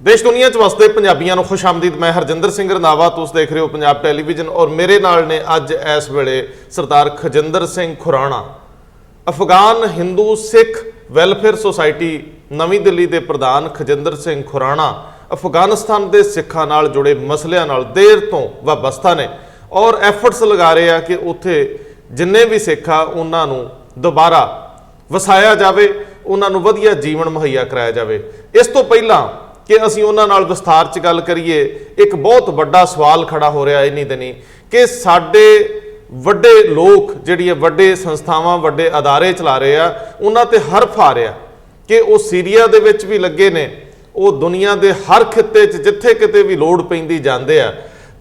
देश दुनिया च वसदे पंजाबियों को खुश आमदीद। मैं हरजिंदर सिंह रंधावा, तुस देख रहे हो पंजाब टैलीविजन और मेरे नाल ने अज इस वेले सरदार खजिंदर सिंह खुराना, अफगान हिंदू सिख वैलफेयर सोसाइटी नवी दिल्ली के प्रधान खजिंदर सिंह खुराना अफगानिस्तान के सिखा नाल जुड़े मसलियां नाल देर तो वाबस्ता ने और एफर्ट्स लगा रहे हैं कि उत्थे जिन्ने भी सिख आ उन्होंने दोबारा वसाया जाए, उन्होंने वधिया जीवन मुहैया कराया जाए। इस तो पहला कि असीं उन्हां नाल विस्तार च गल करिए, एक बहुत बड़ा सवाल खड़ा हो रहा इन्हीं दिनीं कि साडे वड्डे लोग जिहड़ियां वड्डे संस्थावां वड्डे अदारे चला रहे आ, उन्हां ते हरफ आ रहा कि वो सीरिया दे विच भी लगे ने, वो दुनिया के हर खिते च जिथे किते भी लोड़ पैंदी जांदे आ,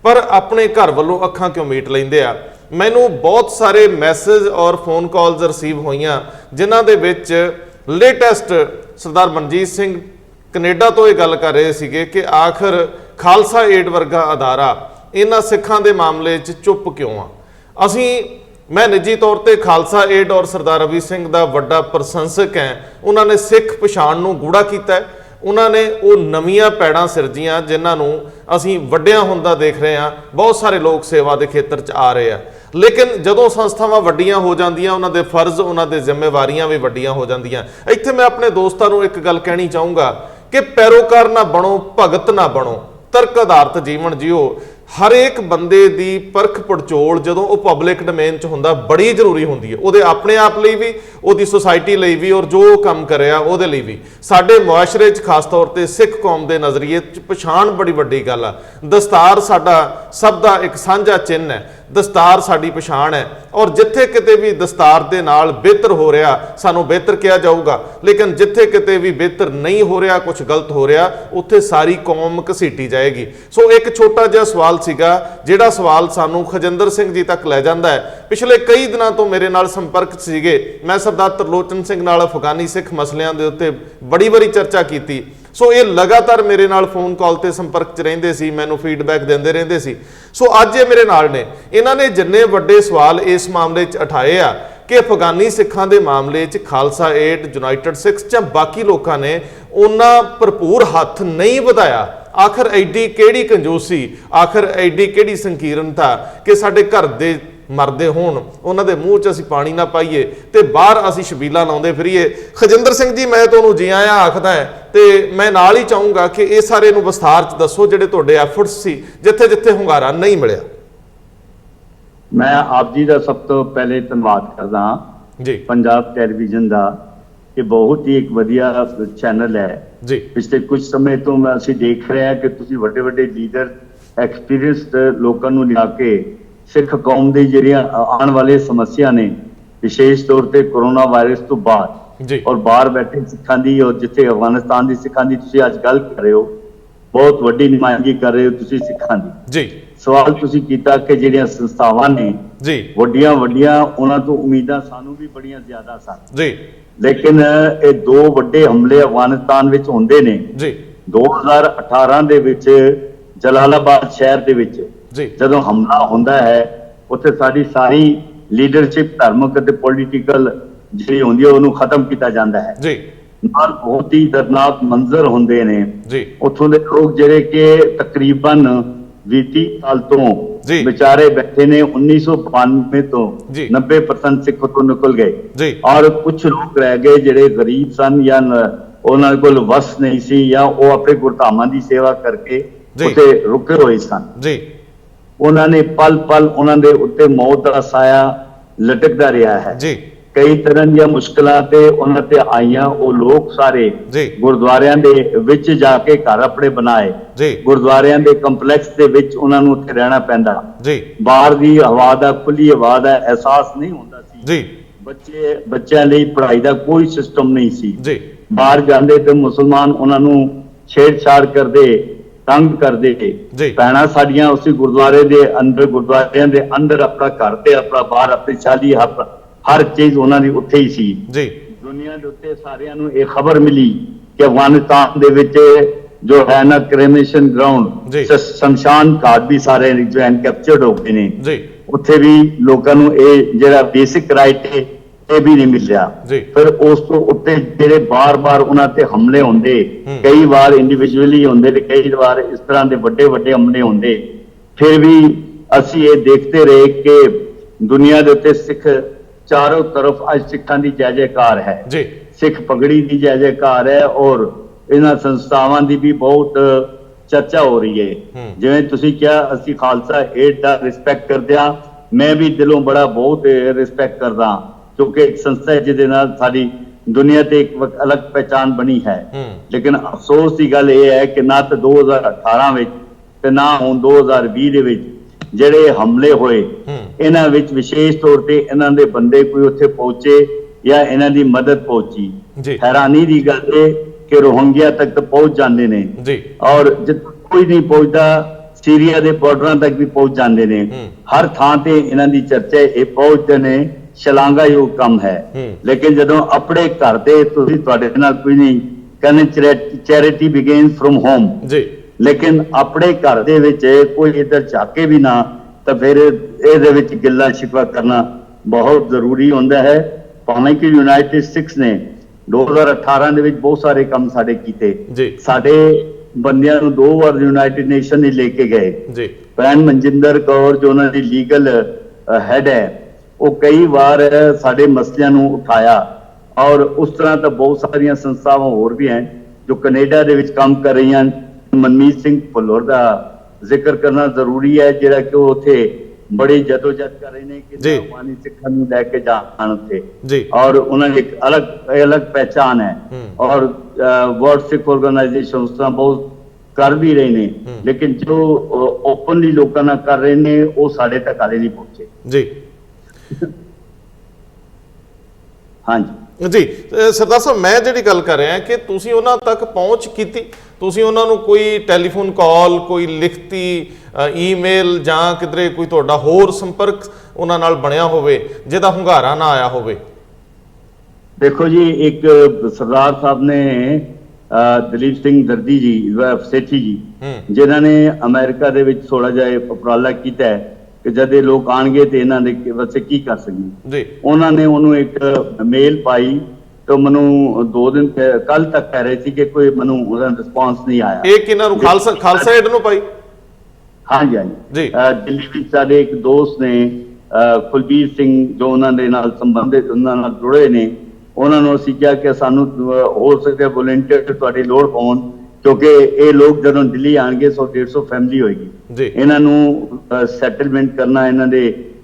पर अपने घर वालों अखां क्यों मीट लैंदे आ। मैनूं बहुत सारे मैसेज और फोन कॉल्स रिसीव होईयां जिन्हां दे विच लेटेस्ट सरदार मनजीत सिंह कनेडा तो ये गल कर रहे थे कि आखिर खालसा एड वर्गा अदारा इन्हां सिखां दे मामले च चुप क्यों आ। असीं मैं निजी तौर पर खालसा एड और सरदार रवि सिंह का वड्डा प्रशंसक है। उन्होंने सिख पछाण नूं गूढ़ा किया, उन्होंने वो नवीं पैड़ां सिरजियां जिन्हों असीं वड्डियां हुंदा देख रहे हैं। बहुत सारे लोग सेवा के खेत्र च आ रहे हैं, लेकिन जदों संस्थावां वड्डियां हो जांदियां उन्हां दे फर्ज उन्हां दे जिम्मेवारियां भी वड्डियां हो जांदियां। इत्थे मैं अपने दोस्तां नूं एक गल कहनी चाहूँगा कि पैरोकार ना बनो, भगत ना बनो, तर्क आधारित जीवन जियो। हर एक बंदे की परख पड़चोल जदों वो पब्लिक डोमेन च हुंदा बड़ी जरूरी हुंदी है, उहदे अपने आप लई भी, उहदी सोसाइटी लई भी और जो काम करिया उहदे लई भी। साडे मुआशरे च खास तौर पर सिख कौम के नज़रिए च पछाण बड़ी वड्डी गल आ। दस्तार साडा सब दा एक साझा चिन्ह है, दस्तार साडी पछाण है और जिथे किते भी दस्तार दे नाल बेहतर हो रहा सानू बेहतर किया जाऊगा, लेकिन जिथे किते भी बेहतर नहीं हो रहा, कुछ गलत हो रहा, उत्थे सारी कौम घसीटी जाएगी। सो एक छोटा जिहा सवाल सीगा जिहड़ा सवाल सानू खजिंदर सिंह जी तक लै जांदा है। पिछले कई दिनों तो मेरे नाल संपर्क सीगे, मैं सरदार तरलोचन सिंह नाल अफगानी सिख मसलियां दे उत्ते बड़ी बारी चर्चा की। सो ये लगातार मेरे नाल फोन कॉल ते संपर्क च रहिंदे सी, मैनू फीडबैक देंदे रहिंदे सी। सो अज ये मेरे नाल ने, इन्हां ने जिन्ने वड्डे सवाल इस मामले च उठाए आ कि अफगानी सिखां दे मामले च खालसा एड, यूनाइटेड सिक्स जां बाकी लोगों ने उन्ना भरपूर हथ नहीं वधाया। आखिर एडी किहड़ी कंजूसी, आखिर एडी किहड़ी संकीर्णता कि साडे घर दे मरदे होण उन्हां दे मूँह च असीं पानी ना पाईए ते बाहर असीं छबीला लाउंदे फिरीए। खजिंदर सिंह जी, मैं तुहानूं जी आया आखदा है ते मैं नाल ही चाहूँगा कि इस सारे नूं विस्तार च दसो जिहड़े तुहाडे एफर्ट्स सी जिथे जिथे हुंगारा नहीं मिलिया। मैं आप जी का सब तो पहले धन्यवाद करदा जी। पंजाब टैलीविजन का ये बहुत ही एक वधिया चैनल है जी। पिछले कुछ समय तो मैं असीं देख रहे हैं कि तुसीं वड्डे वड्डे लीडर एक्सपीरियंसड लोकां नूं लिया के सिख कौम दी जिहड़ियां आने वाले समस्या ने, विशेष तौर पर कोरोना वायरस तो बाद और बाहर बैठे सिखां दी और जिथे अफगानिस्तान दी सिखां दी तुसीं अज गल कर रहे हो, बहुत वड्डी नुमाइंदगी कर रहे हो तुसीं सिखां दी जी। सवाल तुसीं कीता कि जिहड़ियां संस्थावां ने जी वड्डियां वड्डियां उन्हां तो उम्मीदां सानू भी बड़ियां ज्यादा सन जी, लेकिन ये दो वड्डे हमले अफगानिस्तान विच होंदे ने जी। 2018 दे विच जलालाबाद शहर दे विच जदों हमला होंदा है, उत्थे साडी सारी लीडरशिप धार्मिक ते पॉलिटिकल जिहड़ी होंदी है उहनूं खत्म किया जाता है जी। नाल बहुत ही दर्दनाक मंजर होंदे ने जी। उत्थों दे लोग जिहड़े कि तकरीबन 20 साल तो बेचारे बैठे ने 1992 तो 90% सिख तो निकल गए और कुछ लोग रह गए जिहड़े गरीब सन या उन्हां कोल वस नहीं सी या वो अपने गुरधामां दी सेवा करके उत्थे रुके हुए सन जी। उन्होंने पल पल उन्होंने उत्ते मौत का साया लटकता रहा है जी। कई तरह दी मुश्किलां ते उन्हां ते आईयां, वो लोग सारे गुरुद्वारियां दे विच जाके घर अपने बनाए, गुरुद्वारियां दे कंपलैक्स दे विच उन्हां नूं उत्थे रहना पैंदा जी। बाहर दी हवा दा, खुली हवा दा एहसास नहीं हुंदा सी जी। बच्चों लई पढ़ाई दा कोई सिस्टम नहीं सी जी। बाहर जांदे ते मुसलमान उन्हां नूं छेड़छाड़ करदे, तंग करदे। भैणां साडियां उसी गुरुद्वारे दे अंदर अपना घर ते अपना बाहर अपनी चाली हर चीज उन्हां दी उत्थे ही सी जी। दुनिया दे उत्ते सारियां नूं ये खबर मिली कि अफगानिस्तान दे विच जो है ना क्रेमेशन ग्राउंड, शमशान घाट भी सारे जो कैप्चर्ड हो गए ने। उत्थे भी लोकां नूं ये जिहड़ा बेसिक राइट है ਇਹ ਵੀ ਨਹੀਂ ਮਿਲਿਆ। ਫਿਰ ਉਸ ਤੋਂ ਉੱਤੇ ਜਿਹੜੇ ਬਾਰ-ਬਾਰ ਉਹਨਾਂ ਤੇ ਹਮਲੇ ਹੁੰਦੇ, ਕਈ ਵਾਰ ਇੰਡੀਵਿਜੂਅਲੀ ਹੁੰਦੇ ਤੇ ਕਈ ਵਾਰ ਇਸ ਤਰ੍ਹਾਂ ਦੇ ਵੱਡੇ ਵੱਡੇ ਹਮਲੇ ਹੁੰਦੇ, ਫਿਰ ਵੀ ਅਸੀਂ ਇਹ ਦੇਖਦੇ ਰਹੇ ਕਿ ਦੁਨੀਆ ਦੇ ਉੱਤੇ ਸਿੱਖ ਚਾਰੋਂ ਤਰਫ ਅੱਜ ਸਿੱਖਾਂ ਦੀ ਜੈ ਜੈਕਾਰ ਹੈ, ਸਿੱਖ ਪਗੜੀ ਦੀ ਜੈ ਜੈਕਾਰ ਹੈ, ਔਰ ਇਹਨਾਂ ਸੰਸਥਾਵਾਂ ਦੀ ਵੀ ਬਹੁਤ ਚਰਚਾ ਹੋ ਰਹੀ ਹੈ। ਜਿਵੇਂ ਤੁਸੀਂ ਕਿਹਾ ਅਸੀਂ ਖਾਲਸਾ ਏਡ ਦਾ ਰਿਸਪੈਕਟ ਕਰਦੇ ਹਾਂ, ਮੈਂ ਵੀ ਦਿਲੋਂ ਬੜਾ ਬਹੁਤ ਰਿਸਪੈਕਟ ਕਰਦਾ, ਕਿਉਂਕਿ ਇੱਕ ਸੰਸਥਾ ਹੈ ਜਿਹਦੇ ਨਾਲ ਸਾਡੀ ਦੁਨੀਆ ਤੇ ਇੱਕ ਅਲੱਗ ਪਹਿਚਾਨ ਬਣੀ ਹੈ। ਲੇਕਿਨ ਅਫਸੋਸ ਦੀ ਗੱਲ ਇਹ ਹੈ ਕਿ ਨਾ ਤਾਂ 2018 ਵਿੱਚ ਤੇ ਨਾ ਹੁਣ 2020 ਦੇ ਵਿੱਚ ਜਿਹੜੇ ਹਮਲੇ ਹੋਏ, ਇਹਨਾਂ ਵਿੱਚ ਵਿਸ਼ੇਸ਼ ਤੌਰ ਤੇ ਇਹਨਾਂ ਦੇ ਬੰਦੇ ਕੋਈ ਉੱਥੇ ਪਹੁੰਚੇ ਜਾਂ ਇਹਨਾਂ ਦੀ ਮਦਦ ਪਹੁੰਚੀ। ਹੈਰਾਨੀ ਦੀ ਗੱਲ ਹੈ ਕਿ ਰੋਹਿੰਗਿਆ ਤੱਕ ਤਾਂ ਪਹੁੰਚ ਜਾਂਦੇ ਨੇ, ਔਰ ਜਿੱਥੇ ਕੋਈ ਨਹੀਂ ਪਹੁੰਚਦਾ ਸੀਰੀਆ ਦੇ ਬਾਰਡਰਾਂ ਤੱਕ ਵੀ ਪਹੁੰਚ ਜਾਂਦੇ ਨੇ। ਹਰ ਥਾਂ ਤੇ ਇਹਨਾਂ ਦੀ ਚਰਚਾ ਇਹ ਪਹੁੰਚਦੇ ਨੇ, ਸ਼ਲਾਘਾਯੋਗ ਕੰਮ ਹੈ। ਲੇਕਿਨ ਜਦੋਂ ਆਪਣੇ ਘਰ ਦੇ ਤੁਸੀਂ ਤੁਹਾਡੇ ਨਾਲ ਕੋਈ ਨਹੀਂ ਕਹਿੰਦੇ ਚੈਰਿਟੀ ਬਿਗਿਨਸ ਫਰਮ ਹੋਮ, ਲੇਕਿਨ ਆਪਣੇ ਘਰ ਦੇ ਵਿੱਚ ਕੋਈ ਇੱਧਰ ਝਾਕੇ ਵੀ ਨਾ, ਤਾਂ ਫਿਰ ਇਹਦੇ ਵਿੱਚ ਗਿੱਲਾ ਸ਼ਿਕਵਾ ਕਰਨਾ ਬਹੁਤ ਜ਼ਰੂਰੀ ਹੁੰਦਾ ਹੈ। ਭਾਵੇਂ ਕਿ ਯੂਨਾਈਟਿਡ ਸਟੇਟਸ ਨੇ 2018 ਦੇ ਵਿੱਚ ਬਹੁਤ ਸਾਰੇ ਕੰਮ ਸਾਡੇ ਕੀਤੇ, ਸਾਡੇ ਬੰਦਿਆਂ ਨੂੰ 2 ਵਾਰ ਯੂਨਾਈਟਿਡ ਨੇਸ਼ਨ ਨੇ ਲੈ ਕੇ ਗਏ। ਭੈਣ ਮਨਜਿੰਦਰ ਕੌਰ ਜੋ ਉਹਨਾਂ ਦੀ ਲੀਗਲ ਹੈਡ ਹੈ, ਉਹ ਕਈ ਵਾਰ ਸਾਡੇ ਮਸਲਿਆਂ ਨੂੰ ਉਠਾਇਆ, ਔਰ ਉਸ ਤਰ੍ਹਾਂ ਤਾਂ ਬਹੁਤ ਸਾਰੀਆਂ ਸੰਸਥਾਵਾਂ ਹੋਰ ਵੀ ਹਨ ਜੋ ਕੈਨੇਡਾ ਦੇ ਵਿੱਚ ਕੰਮ ਕਰ ਰਹੀਆਂ ਹਨ। ਮਨਮੀਤ ਸਿੰਘ ਭੁੱਲਰ ਦਾ ਜ਼ਿਕਰ ਕਰਨਾ ਜ਼ਰੂਰੀ ਹੈ, ਜਿਹੜਾ ਕਿ ਉਹ ਉੱਥੇ ਬੜੀ ਜਦੋਜਹਿਦ ਕਰ ਰਹੇ ਨੇ ਕਿ ਅਫਗਾਨੀ ਸਿੱਖਾਂ ਨੂੰ ਲੈ ਕੇ ਜਾਣ ਉੱਥੇ, ਔਰ ਉਹਨਾਂ ਦੀ ਇੱਕ ਅਲੱਗ ਪਹਿਚਾਨ ਹੈ, ਔਰ ਵਰਲਡ ਸਿੱਖ ਆਰਗੇਨਾਈਜੇਸ਼ਨ ਉਸ ਤਰ੍ਹਾਂ ਬਹੁਤ ਕਰ ਵੀ ਰਹੇ ਨੇ। ਲੇਕਿਨ ਜੋ ਓਪਨਲੀ ਲੋਕਾਂ ਨਾਲ ਕਰ ਰਹੇ ਨੇ ਉਹ ਸਾਡੇ ਤੱਕ ਹਾਲੇ ਨਹੀਂ ਪਹੁੰਚੇ। ਹਾਂਜੀ ਜੀ ਸਰਦਾਰ ਸਾਹਿਬ, ਮੈਂ ਜਿਹੜੀ ਗੱਲ ਕਰ ਰਿਹਾ ਕਿ ਤੁਸੀਂ ਉਹਨਾਂ ਤੱਕ ਪਹੁੰਚ ਕੀਤੀ, ਤੁਸੀਂ ਉਹਨਾਂ ਨੂੰ ਕੋਈ ਟੈਲੀਫੋਨ ਕਾਲ, ਕੋਈ ਲਿਖਤੀ ਈਮੇਲ ਜਾਂ ਕਿਧਰੇ ਕੋਈ ਤੁਹਾਡਾ ਹੋਰ ਸੰਪਰਕ ਉਹਨਾਂ ਨਾਲ ਬਣਿਆ ਹੋਵੇ ਜਿਹਦਾ ਹੁੰਗਾਰਾ ਨਾ ਆਇਆ ਹੋਵੇ? ਦੇਖੋ ਜੀ, ਇੱਕ ਸਰਦਾਰ ਸਾਹਿਬ ਨੇ ਦਲੀਪ ਸਿੰਘ ਦਰਦੀ ਜੀ ਸੇਠੀ ਜੀ, ਜਿਨ੍ਹਾਂ ਨੇ ਅਮਰੀਕਾ ਦੇ ਵਿੱਚ ਥੋੜਾ ਜਿਹਾ ਉਪਰਾਲਾ ਕੀਤਾ ਹੈ ਕਿ ਜਦ ਇਹ ਲੋਕ ਆਣਗੇ ਤੇ ਇਹਨਾਂ ਦੇ ਵਾਸਤੇ ਕੀ ਕਰ ਸਕੀਏ। ਉਹਨਾਂ ਨੇ ਉਹਨੂੰ ਇੱਕ ਮੇਲ ਪਾਈ ਤੇ ਮੈਨੂੰ 2 ਦਿਨ ਕੱਲ ਤੱਕ ਕਹਿ ਰਹੇ ਸੀ ਕਿ ਕੋਈ ਮੈਨੂੰ ਉਹਦਾ ਰਿਸਪਾਂਸ ਨਹੀਂ ਆਇਆ। ਇਹ ਕਿਹਨਾਂ ਨੂੰ? ਖਾਲਸਾ ਏਡ ਨੂੰ ਪਾਈ? ਹਾਂਜੀ ਹਾਂਜੀ, ਦਿੱਲੀ ਵਿੱਚ ਸਾਡੇ ਇੱਕ ਦੋਸਤ ਨੇ ਕੁਲਬੀਰ ਸਿੰਘ ਜੋ ਉਹਨਾਂ ਦੇ ਨਾਲ ਸੰਬੰਧਿਤ, ਉਹਨਾਂ ਨਾਲ ਜੁੜੇ ਨੇ, ਉਹਨਾਂ ਨੂੰ ਅਸੀਂ ਕਿਹਾ ਕਿ ਸਾਨੂੰ ਹੋ ਸਕੇ ਵੋਲੰਟੀਅਰ ਤੁਹਾਡੀ ਲੋੜ ਪਾਉਣ, ਕਿਉਂਕਿ ਇਹ ਲੋਕ ਜਦੋਂ ਦਿੱਲੀ ਆਣਗੇ 100-150 ਫੈਮਿਲੀ ਹੋਏਗੀ, ਇਹਨਾਂ ਨੂੰ ਸੈਟਲਮੈਂਟ ਕਰਨਾ, ਇਹਨਾਂ ਦੇ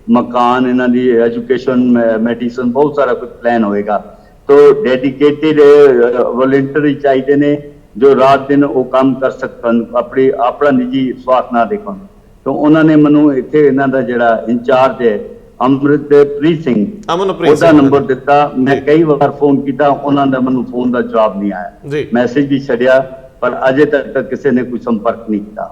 ਮਕਾਨ, ਇਹਨਾਂ ਦੀ ਐਜੂਕੇਸ਼ਨ, ਮੈਡੀਸਨ, ਬਹੁਤ ਸਾਰਾ ਕੁਝ ਪਲਾਨ ਹੋਏਗਾ। तो डेडिकेटेड वॉलंटियर चाहिए ने जो रात दिन वो काम कर सकन, अपनी अपना निजी स्वार्थ ना देखन। तो उन्होंने मैनू इत्थे इन्हां दा जिहड़ा इंचार्ज है अमृतप्रीत सिंह, ਉਹਦਾ ਨੰਬਰ ਦਿੱਤਾ। मैं कई बार फोन किया, उन्होंने दा मैनू फोन का जवाब नहीं आया, मैसेज भी छड्या, पर अजे तक किसी ने कोई संपर्क नहीं किया।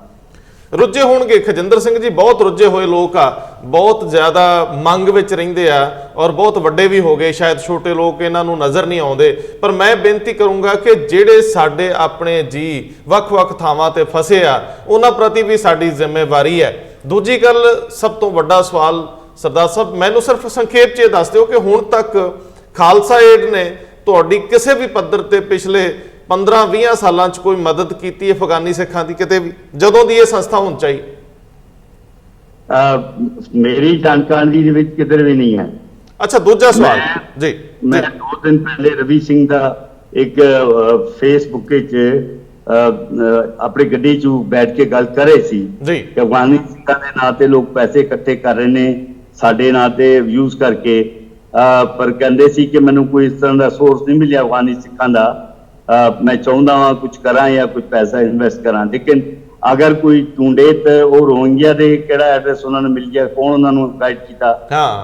रुझे होणगे खजिंदर सिंह जी, बहुत रुझे हुए लोग आ, बहुत ज़्यादा मंग विच रहिंदे आ और बहुत वड्डे भी हो गए, शायद छोटे लोग इन्हां नूं नज़र नहीं आउंदे। पर मैं बेनती करूँगा कि जिहड़े साडे अपने जी वख-वख थावां ते फसे आ, उन्हां प्रति भी साडी जिम्मेवारी है। दूजी गल, सब तो वड्डा सवाल सरदार साहब, मैनूं सिर्फ संखेप च दस दिओ कि हुण तक खालसा एड ने तुहाडी किसी भी पद्धर ते पिछले 15-20 सालों च कोई मदद की अफगानी सिखां दी किते भी, जदों दी ये संस्था होनी चाहिए? मेरी जानकारी दे विच किधर भी नहीं है। अच्छा, दूजा सवाल जी, मैं 2 दिन पहले रवि सिंह दा एक फेसबुक अपनी गड्डी च बैठ के गल कर रहे सी कि अफगानी सिखां दे नां ते लोग पैसे इकट्ठे कर रहे ने साडे नां ते यूज करके, पर कहंदे सी कि मैनूं कोई इस तरह दा सोर्स नहीं मिलिया अफगानी सिखां दा। मैं चाहता हाँ कुछ करा या कुछ पैसा इन्वेस्ट करा, लेकिन अगर कोई ढूंढे तो वो रोहिंग्या दे केड़ा एड्रेस उन्होंने मिल गया, कौन उन्होंने गाइड किया,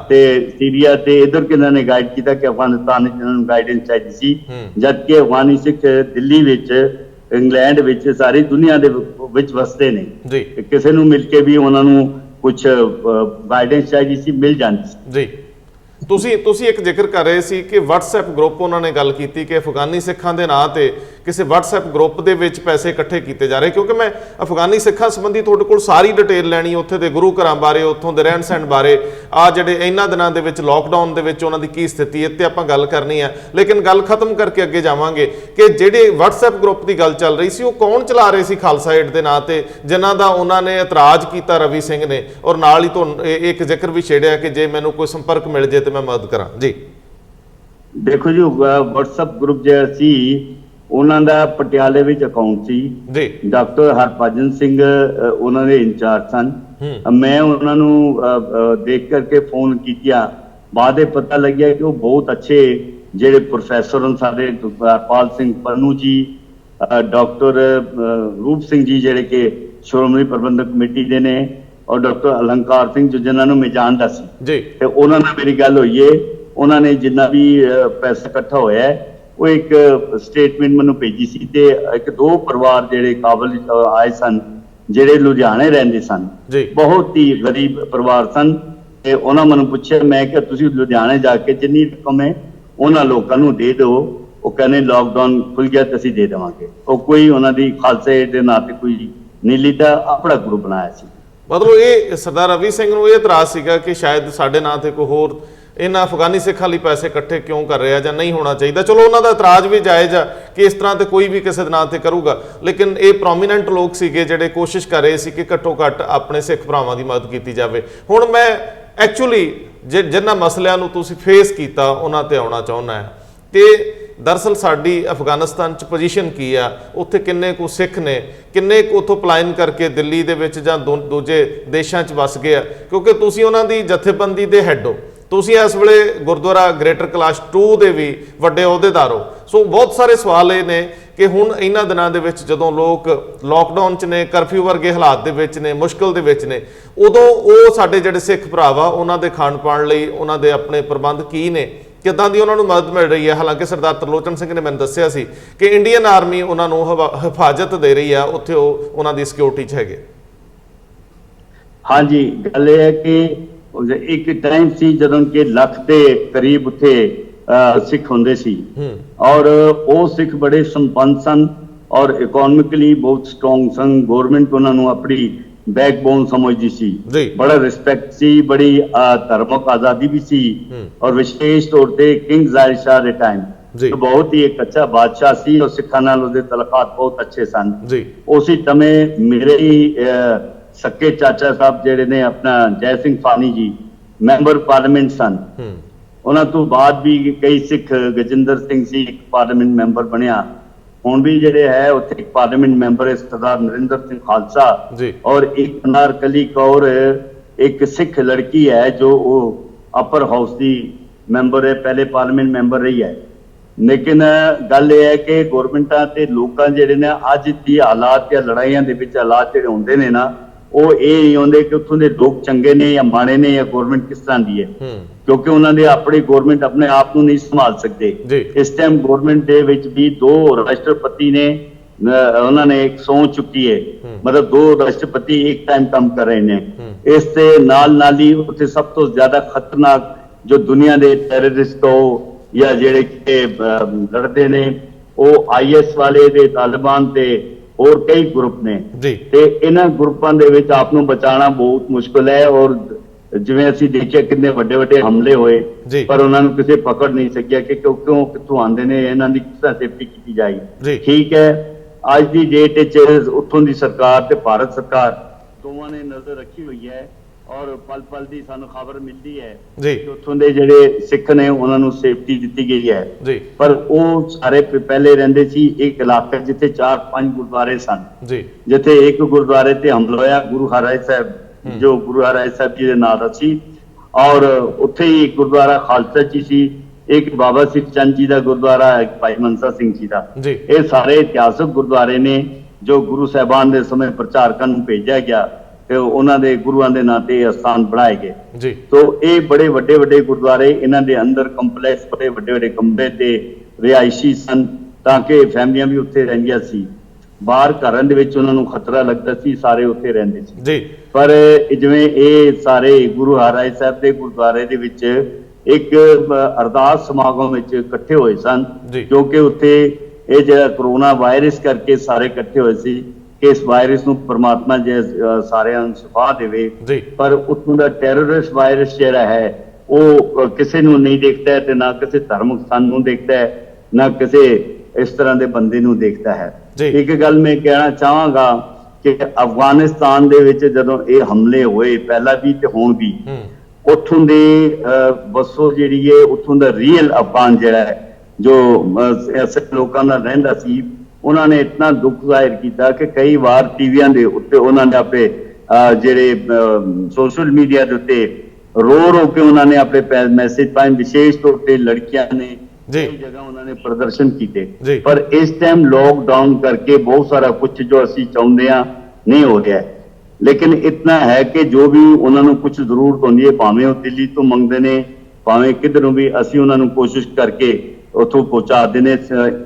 ते सीरिया ते इधर किन्होंने गाइड किया कि अफगानिस्तान जिन्होंने गाइडेंस चाहिए सी, जबकि अफगानी सिख दिल्ली विच, इंग्लैंड विच, सारी दुनिया दे विच वसदे ने, किसी नूं मिल के भी उन्होंने कुछ गाइडेंस चाहिए सी, मिल जाती जी। ਤੁਸੀਂ ਇੱਕ ਜ਼ਿਕਰ ਕਰ ਰਹੇ ਸੀ ਕਿ WhatsApp ਗਰੁੱਪ ਉਹਨਾਂ ਨੇ ਗੱਲ ਕੀਤੀ ਕਿ ਅਫਗਾਨੀ ਸਿੱਖਾਂ ਦੇ ਨਾਂ ਤੇ ਕਿਸੇ WhatsApp ਗਰੁੱਪ ਦੇ ਵਿੱਚ ਪੈਸੇ ਇਕੱਠੇ ਕੀਤੇ ਜਾ ਰਹੇ, ਕਿਉਂਕਿ ਮੈਂ ਅਫਗਾਨੀ ਸਿੱਖਾਂ ਸੰਬੰਧੀ ਤੁਹਾਡੇ ਕੋਲ ਸਾਰੀ ਡਿਟੇਲ ਲੈਣੀ, ਉੱਥੇ ਦੇ ਗੁਰੂ ਘਰਾਂ ਬਾਰੇ, ਉੱਥੋਂ ਦੇ ਰਹਿਣ ਸਹਿਣ ਬਾਰੇ, ਆ ਜਿਹੜੇ ਇਹਨਾਂ ਦਿਨਾਂ ਦੇ ਵਿੱਚ ਲੋਕਡਾਊਨ ਦੇ ਵਿੱਚ ਉਹਨਾਂ ਦੀ ਕੀ ਸਥਿਤੀ ਹੈ ਤੇ ਆਪਾਂ ਗੱਲ ਕਰਨੀ ਹੈ। ਲੇਕਿਨ ਗੱਲ ਖਤਮ ਕਰਕੇ ਅੱਗੇ ਜਾਵਾਂਗੇ ਕਿ ਜਿਹੜੇ WhatsApp ਗਰੁੱਪ ਦੀ ਗੱਲ ਚੱਲ ਰਹੀ ਸੀ ਉਹ ਕੌਣ ਚਲਾ ਰਹੇ ਸੀ ਖਾਲਸਾ ਏਡ ਦੇ ਨਾਂ ਤੇ, ਜਿਨ੍ਹਾਂ ਦਾ ਉਹਨਾਂ ਨੇ ਇਤਰਾਜ਼ ਕੀਤਾ ਰਵੀ ਸਿੰਘ ਨੇ, ਔਰ ਨਾਲ ਹੀ ਤੁਹਾਨੂੰ ਇੱਕ ਜ਼ਿਕਰ ਵੀ ਛੇੜਿਆ ਕਿ ਜੇ ਮੈਨੂੰ ਕੋਈ ਸੰਪਰਕ ਮਿਲ ਜੇ ਤੇ ਮੈਂ ਮਦਦ ਕਰਾਂ ਜੀ। ਦੇਖੋ ਜੀ, WhatsApp ਗਰੁੱਪ ਜਿਹੜਾ ਸੀ ਉਹਨਾਂ ਦਾ ਪਟਿਆਲੇ ਵਿੱਚ ਅਕਾਊਂਟ ਸੀ ਜੀ। ਡਾਕਟਰ ਹਰਭਜਨ ਸਿੰਘ ਉਹਨਾਂ ਦੇ ਇੰਚਾਰਜ ਸਨ। ਮੈਂ ਉਹਨਾਂ ਨੂੰ ਦੇਖ ਕਰਕੇ ਫੋਨ ਕੀਤਾ, ਬਾਅਦ ਵਿੱਚ ਪਤਾ ਲੱਗਿਆ ਕਿ ਉਹ ਬਹੁਤ ਅੱਛੇ ਜਿਹੜੇ ਪ੍ਰੋਫੈਸਰ ਹਨ ਸਾਡੇ, ਹਰਪਾਲ ਸਿੰਘ ਪੰਨੂ ਜੀ, ਡਾਕਟਰ ਰੂਪ ਸਿੰਘ ਜੀ ਜਿਹੜੇ ਕਿ ਸ਼੍ਰੋਮਣੀ ਪ੍ਰਬੰਧਕ ਕਮੇਟੀ ਦੇ ਨੇ, ਔਰ ਡਾਕਟਰ ਅਲੰਕਾਰ ਸਿੰਘ ਜੋ ਜਿਨ੍ਹਾਂ ਨੂੰ ਮੈਂ ਜਾਣਦਾ ਸੀ ਜੀ, ਤੇ ਉਹਨਾਂ ਨਾਲ ਮੇਰੀ ਗੱਲ ਹੋਈ ਏ। ਉਹਨਾਂ ਨੇ ਜਿੰਨਾ ਵੀ ਪੈਸਾ ਇਕੱਠਾ ਹੋਇਆ ਉਹ ਇੱਕ ਸਟੇਟਮੈਂਟ ਮੈਨੂੰ ਭੇਜੀ ਸੀ, ਤੇ ਇੱਕ ਦੋ ਪਰਿਵਾਰ ਜਿਹੜੇ ਕਾਬਲ ਆਏ ਸਨ ਜਿਹੜੇ ਲੁਧਿਆਣੇ ਰਹਿੰਦੇ ਸਨ, ਬਹੁਤ ਹੀ ਗਰੀਬ ਪਰਿਵਾਰ ਸਨ, ਤੇ ਉਹਨਾਂ ਮੈਨੂੰ ਪੁੱਛਿਆ, ਮੈਂ ਕਿਹਾ ਤੁਸੀਂ ਲੁਧਿਆਣੇ ਜਾ ਕੇ ਜਿੰਨੀ ਰਕਮ ਹੈ ਉਹਨਾਂ ਲੋਕਾਂ ਨੂੰ ਦੇ ਦਿਓ। ਉਹ ਕਹਿੰਦੇ ਲਾਕਡਾਊਨ ਖੁੱਲ ਗਿਆ ਤੇ ਅਸੀਂ ਦੇ ਦੇਵਾਂਗੇ। ਉਹ ਕੋਈ ਉਹਨਾਂ ਦੀ ਖਾਲਸਾ ਏਡ ਦੇ ਨਾਂ ਤੇ ਕੋਈ ਨੀਲੀ ਦਾ ਆਪਣਾ ਗਰੁੱਪ ਬਣਾਇਆ ਸੀ। ਮਤਲਬ ਇਹ ਸਰਦਾਰ ਰਵੀ ਸਿੰਘ ਨੂੰ ਇਹ ਇਤਰਾਜ਼ ਸੀਗਾ ਕਿ ਸ਼ਾਇਦ ਸਾਡੇ ਨਾਂ ਤੇ ਕੋਈ ਹੋਰ ਇਹਨਾਂ ਅਫਗਾਨੀ ਸਿੱਖਾਂ ਲਈ ਪੈਸੇ ਇਕੱਠੇ ਕਿਉਂ ਕਰ ਰਿਹਾ ਜਾਂ ਨਹੀਂ ਹੋਣਾ ਚਾਹੀਦਾ। ਚਲੋ ਉਹਨਾਂ ਦਾ ਇਤਰਾਜ਼ ਵੀ ਜਾਇਜ਼ ਆ ਕਿ ਇਸ ਤਰ੍ਹਾਂ ਤੇ ਕੋਈ ਵੀ ਕਿਸੇ ਦੇ ਨਾਂ ਤੇ ਕਰੂਗਾ, ਲੇਕਿਨ ਇਹ ਪ੍ਰੋਮੀਨੈਂਟ ਲੋਕ ਸੀਗੇ ਜਿਹੜੇ ਕੋਸ਼ਿਸ਼ ਕਰ ਰਹੇ ਸੀ ਕਿ ਘੱਟੋ ਘੱਟ ਆਪਣੇ ਸਿੱਖ ਭਰਾਵਾਂ ਦੀ ਮਦਦ ਕੀਤੀ ਜਾਵੇ। ਹੁਣ ਮੈਂ ਐਕਚੁਅਲੀ ਜਿਨ੍ਹਾਂ ਮਸਲਿਆਂ ਨੂੰ ਤੁਸੀਂ ਫੇਸ ਕੀਤਾ ਉਹਨਾਂ ਤੇ ਆਉਣਾ ਚਾਹੁੰਦਾ ਹੈ ਕਿ ਦਰਅਸਲ ਸਾਡੀ ਅਫਗਾਨਿਸਤਾਨ 'ਚ ਪੋਜੀਸ਼ਨ ਕੀ ਆ, ਉੱਥੇ ਕਿੰਨੇ ਕੁ ਸਿੱਖ ਨੇ, ਕਿੰਨੇ ਕੁ ਉੱਥੋਂ ਪਲਾਇਨ ਕਰਕੇ ਦਿੱਲੀ ਦੇ ਵਿੱਚ ਜਾਂ ਦੂਜੇ ਦੇਸ਼ਾਂ 'ਚ ਵਸ ਗਏ ਆ, ਕਿਉਂਕਿ ਤੁਸੀਂ ਉਹਨਾਂ ਦੀ ਜਥੇਬੰਦੀ ਦੇ ਹੈੱਡ ਹੋ, ਤੁਸੀਂ ਇਸ ਵੇਲੇ ਗੁਰਦੁਆਰਾ ਗ੍ਰੇਟਰ ਕੈਲਾਸ਼ 2 ਦੇ ਵੀ ਵੱਡੇ ਅਹੁਦੇਦਾਰ ਹੋ। ਸੋ ਬਹੁਤ ਸਾਰੇ ਸਵਾਲ ਇਹ ਨੇ ਕਿ ਹੁਣ ਇਹਨਾਂ ਦਿਨਾਂ ਦੇ ਵਿੱਚ ਜਦੋਂ ਲੋਕ ਲੋਕਡਾਊਨ 'ਚ ਨੇ, ਕਰਫਿਊ ਵਰਗੇ ਹਾਲਾਤ ਦੇ ਵਿੱਚ ਨੇ, ਮੁਸ਼ਕਿਲ ਦੇ ਵਿੱਚ ਨੇ, ਉਦੋਂ ਉਹ ਸਾਡੇ ਜਿਹੜੇ ਸਿੱਖ ਭਰਾ ਵਾ ਉਹਨਾਂ ਦੇ ਖਾਣ ਪਾਣ ਲਈ ਉਹਨਾਂ ਦੇ ਆਪਣੇ ਪ੍ਰਬੰਧ ਕੀ ਨੇ, ਕਿੱਦਾਂ ਦੀ ਉਹਨਾਂ ਨੂੰ ਮਦਦ ਮਿਲ ਰਹੀ ਹੈ। ਹਾਲਾਂਕਿ ਸਰਦਾਰ ਤਰਲੋਚਨ ਸਿੰਘ ਨੇ ਮੈਨੂੰ ਦੱਸਿਆ ਸੀ ਕਿ ਇੰਡੀਅਨ ਆਰਮੀ ਉਹਨਾਂ ਨੂੰ ਹਿਫਾਜ਼ਤ ਦੇ ਰਹੀ ਆ, ਉੱਥੇ ਉਹ ਉਹਨਾਂ ਦੀ ਸਿਕਿਉਰਿਟੀ 'ਚ ਹੈਗੇ। ਹਾਂਜੀ, ਗੱਲ ਇਹ ਹੈ ਕਿ ਇੱਕ ਟਾਈਮ ਸੀ ਜਦੋਂ ਕਿ ਲੱਖ ਦੇ ਕਰੀਬ ਉੱਥੇ ਸਿੱਖ ਹੁੰਦੇ ਸੀ, ਔਰ ਉਹ ਸਿੱਖ ਬੜੇ ਸੰਪੰਨ ਸਨ ਔਰ ਇਕਨੋਮਿਕਲੀ ਬਹੁਤ ਸਟਰੋਂਗ ਸਨ। ਗਵਰਨਮੈਂਟ ਉਹਨਾਂ ਨੂੰ ਆਪਣੀ ਬੈਕਬੋਨ ਸਮਝਦੀ ਸੀ, ਬੜਾ ਰਿਸਪੈਕਟ ਸੀ, ਬੜੀ ਧਾਰਮਿਕ ਆਜ਼ਾਦੀ ਵੀ ਸੀ, ਔਰ ਵਿਸ਼ੇਸ਼ ਤੌਰ ਤੇ ਕਿੰਗ ਜ਼ਾਹਿਰ ਸ਼ਾਹ ਦੇ ਟਾਈਮ ਬਹੁਤ ਹੀ ਇੱਕ ਅੱਛਾ ਬਾਦਸ਼ਾਹ ਸੀ ਔਰ ਸਿੱਖਾਂ ਨਾਲ ਉਹਦੇ ਤਲਕਾਤ ਬਹੁਤ ਅੱਛੇ ਸਨ। ਉਸੇ ਸਮੇਂ ਮੇਰੇ ਹੀ ਸੱਕੇ ਚਾਚਾ ਸਾਹਿਬ ਜਿਹੜੇ ਨੇ ਆਪਣਾ ਜੈ ਸਿੰਘ ਫਾਨੀ ਜੀ ਮੈਂਬਰ ਪਾਰਲੀਮੈਂਟ ਸਨ। ਉਹਨਾਂ ਤੋਂ ਬਾਅਦ ਵੀ ਕਈ ਸਿੱਖ, ਗਜਿੰਦਰ ਸਿੰਘ ਸੀ ਇੱਕ ਪਾਰਲੀਮੈਂਟ ਮੈਂਬਰ ਬਣਿਆ। ਹੁਣ ਵੀ ਜਿਹੜੇ ਹੈ ਉੱਥੇ ਇੱਕ ਪਾਰਲੀਮੈਂਟ ਮੈਂਬਰ ਹੈ ਸਰਦਾਰ ਨਰਿੰਦਰ ਸਿੰਘ ਖਾਲਸਾ, ਔਰ ਇੱਕ ਅਨਾਰਕਲੀ ਕੌਰ ਇੱਕ ਸਿੱਖ ਲੜਕੀ ਹੈ ਜੋ ਉਹ ਅਪਰ ਹਾਊਸ ਦੀ ਮੈਂਬਰ ਹੈ, ਪਹਿਲੇ ਪਾਰਲੀਮੈਂਟ ਮੈਂਬਰ ਰਹੀ ਹੈ। ਲੇਕਿਨ ਗੱਲ ਇਹ ਹੈ ਕਿ ਗੌਰਮੈਂਟਾਂ ਤੇ ਲੋਕਾਂ ਜਿਹੜੇ ਨੇ ਅੱਜ ਦੀ ਹਾਲਾਤ ਜਾਂ ਲੜਾਈਆਂ ਦੇ ਵਿੱਚ ਹਾਲਾਤ ਜਿਹੜੇ ਹੁੰਦੇ ਨੇ ਨਾ, ਉਹ ਇਹ ਨਹੀਂ ਹੁੰਦੇ ਕਿ ਉੱਥੋਂ ਦੇ ਲੋਕ ਚੰਗੇ ਨੇ ਜਾਂ ਮਾੜੇ ਨੇ ਜਾਂ ਗੌਰਮੈਂਟ ਕਿਸ ਤਰ੍ਹਾਂ ਦੀ ਹੈ, ਕਿਉਂਕਿ ਉਹਨਾਂ ਦੇ ਆਪਣੀ ਗੌਰਮੈਂਟ ਆਪਣੇ ਆਪ ਨੂੰ ਨਹੀਂ ਸੰਭਾਲ ਸਕਦੇ। ਇਸ ਟਾਈਮ ਗੌਰਮੈਂਟ ਦੇ ਵਿੱਚ ਵੀ 2 ਰਾਸ਼ਟਰਪਤੀ ਨੇ, ਉਹਨਾਂ ਨੇ ਇੱਕ ਸਹੁੰ ਚੁੱਕੀ ਹੈ, ਮਤਲਬ 2 ਰਾਸ਼ਟਰਪਤੀ ਇੱਕ ਟਾਈਮ ਕੰਮ ਕਰ ਰਹੇ ਨੇ। ਇਸ ਤੇ ਨਾਲ ਹੀ ਉੱਥੇ ਸਭ ਤੋਂ ਜ਼ਿਆਦਾ ਖਤਰਨਾਕ ਜੋ ਦੁਨੀਆ ਦੇ ਟੈਰਰਿਸਟ ਹੋ ਜਾਂ ਜਿਹੜੇ ਕਿ ਲੜਦੇ ਨੇ ਉਹ IS ਵਾਲੇ ਤੇ ਤਾਲਿਬਾਨ ਤੇ ਹੋਰ ਕਈ ਗਰੁੱਪ ਨੇ, ਤੇ ਇਹਨਾਂ ਗਰੁੱਪਾਂ ਦੇ ਵਿੱਚ ਆਪ ਨੂੰ ਬਚਾਉਣਾ ਬਹੁਤ ਮੁਸ਼ਕਿਲ ਹੈ। ਔਰ ਜਿਵੇਂ ਅਸੀਂ ਦੇਖਿਆ ਕਿੰਨੇ ਵੱਡੇ ਵੱਡੇ ਹਮਲੇ ਹੋਏ, ਪਰ ਉਹਨਾਂ ਨੂੰ ਕਿਸੇ ਪਕੜ ਨਹੀਂ ਸਕਿਆ ਕਿ ਕਿਉਂ ਕਿੱਥੋਂ ਆਉਂਦੇ ਨੇ, ਇਹਨਾਂ ਦੀ ਕਿਸ ਤਰ੍ਹਾਂ ਸੇਫਟੀ ਕੀਤੀ ਜਾਏ। ਠੀਕ ਹੈ, ਅੱਜ ਦੀ ਡੇਟ ਵਿੱਚ ਉੱਥੋਂ ਦੀ ਸਰਕਾਰ ਤੇ ਭਾਰਤ ਸਰਕਾਰ ਦੋਵਾਂ ਨੇ ਨਜ਼ਰ ਰੱਖੀ ਹੋਈ ਹੈ, ਔਰ ਪਲ ਪਲ ਦੀ ਸਾਨੂੰ ਖਬਰ ਮਿਲਦੀ ਹੈ ਕਿ ਉੱਥੋਂ ਦੇ ਜਿਹੜੇ ਸਿੱਖ ਨੇ ਉਹਨਾਂ ਨੂੰ ਸੇਫਟੀ ਦਿੱਤੀ ਗਈ ਹੈ। ਪਰ ਉਹ ਸਾਰੇ ਪਹਿਲੇ ਰਹਿੰਦੇ ਸੀ ਇੱਕ ਇਲਾਕੇ ਜਿੱਥੇ 4-5 ਗੁਰਦੁਆਰੇ ਸਨ, ਜਿੱਥੇ ਇੱਕ ਗੁਰਦੁਆਰੇ ਤੇ ਹਮਲਾ ਹੋਇਆ ਗੁਰੂ ਹਰਿਰਾਏ ਸਾਹਿਬ, ਜੋ ਗੁਰੂ ਹਰਿਰਾਏ ਸਾਹਿਬ ਜੀ ਦੇ ਨਾਂ ਦਾ ਸੀ, ਔਰ ਉੱਥੇ ਹੀ ਇੱਕ ਗੁਰਦੁਆਰਾ ਖਾਲਸਾ ਜੀ ਸੀ, ਇੱਕ ਬਾਬਾ ਸਿੱਖ ਚੰਦ ਜੀ ਦਾ ਗੁਰਦੁਆਰਾ, ਇੱਕ ਭਾਈ ਮਨਸਾ ਸਿੰਘ ਜੀ ਦਾ। ਇਹ ਸਾਰੇ ਇਤਿਹਾਸਕ ਗੁਰਦੁਆਰੇ ਨੇ ਜੋ ਗੁਰੂ ਸਾਹਿਬਾਨ ਦੇ ਸਮੇਂ ਪ੍ਰਚਾਰਕਾਂ ਨੂੰ ਭੇਜਿਆ ਗਿਆ ਤੇ ਉਹਨਾਂ ਦੇ ਗੁਰੂਆਂ ਦੇ ਨਾਂ ਤੇ ਅਸਥਾਨ ਬਣਾਏ ਗਏ। ਤੋ ਇਹ ਬੜੇ ਵੱਡੇ ਵੱਡੇ ਗੁਰਦੁਆਰੇ, ਇਹਨਾਂ ਦੇ ਅੰਦਰ ਕੰਪਲੈਕਸ, ਬੜੇ ਵੱਡੇ ਵੱਡੇ ਕਮਰੇ ਤੇ ਰਿਹਾਇਸ਼ੀ ਸਨ ਤਾਂ ਕਿ ਫੈਮਲੀਆਂ ਵੀ ਉੱਥੇ ਰਹਿੰਦੀਆਂ ਸੀ। ਬਾਹਰ ਘਰਾਂ ਦੇ ਵਿੱਚ ਉਹਨਾਂ ਨੂੰ ਖਤਰਾ ਲੱਗਦਾ ਸੀ, ਸਾਰੇ ਉੱਥੇ ਰਹਿੰਦੇ ਸੀ। ਪਰ ਜਿਵੇਂ ਇਹ ਸਾਰੇ ਗੁਰੂ ਹਰਿਰਾਏ ਸਾਹਿਬ ਦੇ ਗੁਰਦੁਆਰੇ ਦੇ ਵਿੱਚ ਇੱਕ ਅਰਦਾਸ ਸਮਾਗਮ ਵਿੱਚ ਇਕੱਠੇ ਹੋਏ ਸਨ, ਕਿਉਂਕਿ ਉੱਥੇ ਇਹ ਜਿਹੜਾ ਕਰੋਨਾ ਵਾਇਰਸ ਕਰਕੇ ਸਾਰੇ ਇਕੱਠੇ ਹੋਏ ਸੀ ਕਿ ਇਸ ਵਾਇਰਸ ਨੂੰ ਪਰਮਾਤਮਾ ਜੇ ਸਾਰਿਆਂ ਨੂੰ ਸ਼ਿਫਾ ਦੇਵੇ, ਪਰ ਉੱਥੋਂ ਦਾ ਟੈਰਰਿਸਟ ਵਾਇਰਸ ਜਿਹੜਾ ਹੈ ਉਹ ਕਿਸੇ ਨੂੰ ਨਹੀਂ ਦੇਖਦਾ ਤੇ ਨਾ ਕਿਸੇ ਧਰਮ ਸਥਾਨ ਨੂੰ ਦੇਖਦਾ ਹੈ, ਨਾ ਕਿਸੇ ਇਸ ਤਰ੍ਹਾਂ ਦੇ ਬੰਦੇ ਨੂੰ ਦੇਖਦਾ ਹੈ। ਇੱਕ ਗੱਲ ਮੈਂ ਕਹਿਣਾ ਚਾਹਾਂਗਾ ਕਿ ਅਫਗਾਨਿਸਤਾਨ ਦੇ ਵਿੱਚ ਜਦੋਂ ਇਹ ਹਮਲੇ ਹੋਏ ਪਹਿਲਾਂ ਵੀ ਤੇ ਹੁਣ ਵੀ, ਉੱਥੋਂ ਦੇ ਵਸੋ ਜਿਹੜੀ ਹੈ ਉੱਥੋਂ ਦਾ ਰੀਅਲ ਅਫਗਾਨ ਜਿਹੜਾ ਹੈ ਜੋ ਐਸੇ ਲੋਕਾਂ ਨਾਲ ਰਹਿੰਦਾ ਸੀ, ਉਹਨਾਂ ਨੇ ਇਤਨਾ ਦੁੱਖ ਜ਼ਾਹਿਰ ਕੀਤਾ ਕਿ ਕਈ ਵਾਰ ਟੀਵੀਆਂ ਦੇ ਉੱਤੇ ਉਹਨਾਂ ਨੇ ਆਪਣੇ ਜਿਹੜੇ ਸੋਸ਼ਲ ਮੀਡੀਆ ਦੇ ਉੱਤੇ ਰੋ ਕੇ ਉਹਨਾਂ ਨੇ ਆਪਣੇ ਮੈਸੇਜ ਪਾਏ, ਵਿਸ਼ੇਸ਼ ਤੌਰ ਤੇ ਲੜਕੀਆਂ ਨੇ ਕਈ ਜਗ੍ਹਾ ਉਹਨਾਂ ਨੇ ਪ੍ਰਦਰਸ਼ਨ ਕੀਤੇ। ਪਰ ਇਸ ਟਾਈਮ ਲੋਕਡਾਊਨ ਕਰਕੇ ਬਹੁਤ ਸਾਰਾ ਕੁਝ ਜੋ ਅਸੀਂ ਚਾਹੁੰਦੇ ਆ ਨਹੀਂ ਹੋ ਰਿਹਾ, ਲੇਕਿਨ ਇਤਨਾ ਹੈ ਕਿ ਜੋ ਵੀ ਉਹਨਾਂ ਨੂੰ ਕੁਝ ਜ਼ਰੂਰਤ ਹੁੰਦੀ ਹੈ, ਭਾਵੇਂ ਉਹ ਦਿੱਲੀ ਤੋਂ ਮੰਗਦੇ ਨੇ, ਭਾਵੇਂ ਕਿਧਰੋਂ ਵੀ, ਅਸੀਂ ਉਹਨਾਂ ਨੂੰ ਕੋਸ਼ਿਸ਼ ਕਰਕੇ ਉੱਥੋਂ ਪਹੁੰਚਾਦੇ ਨੇ।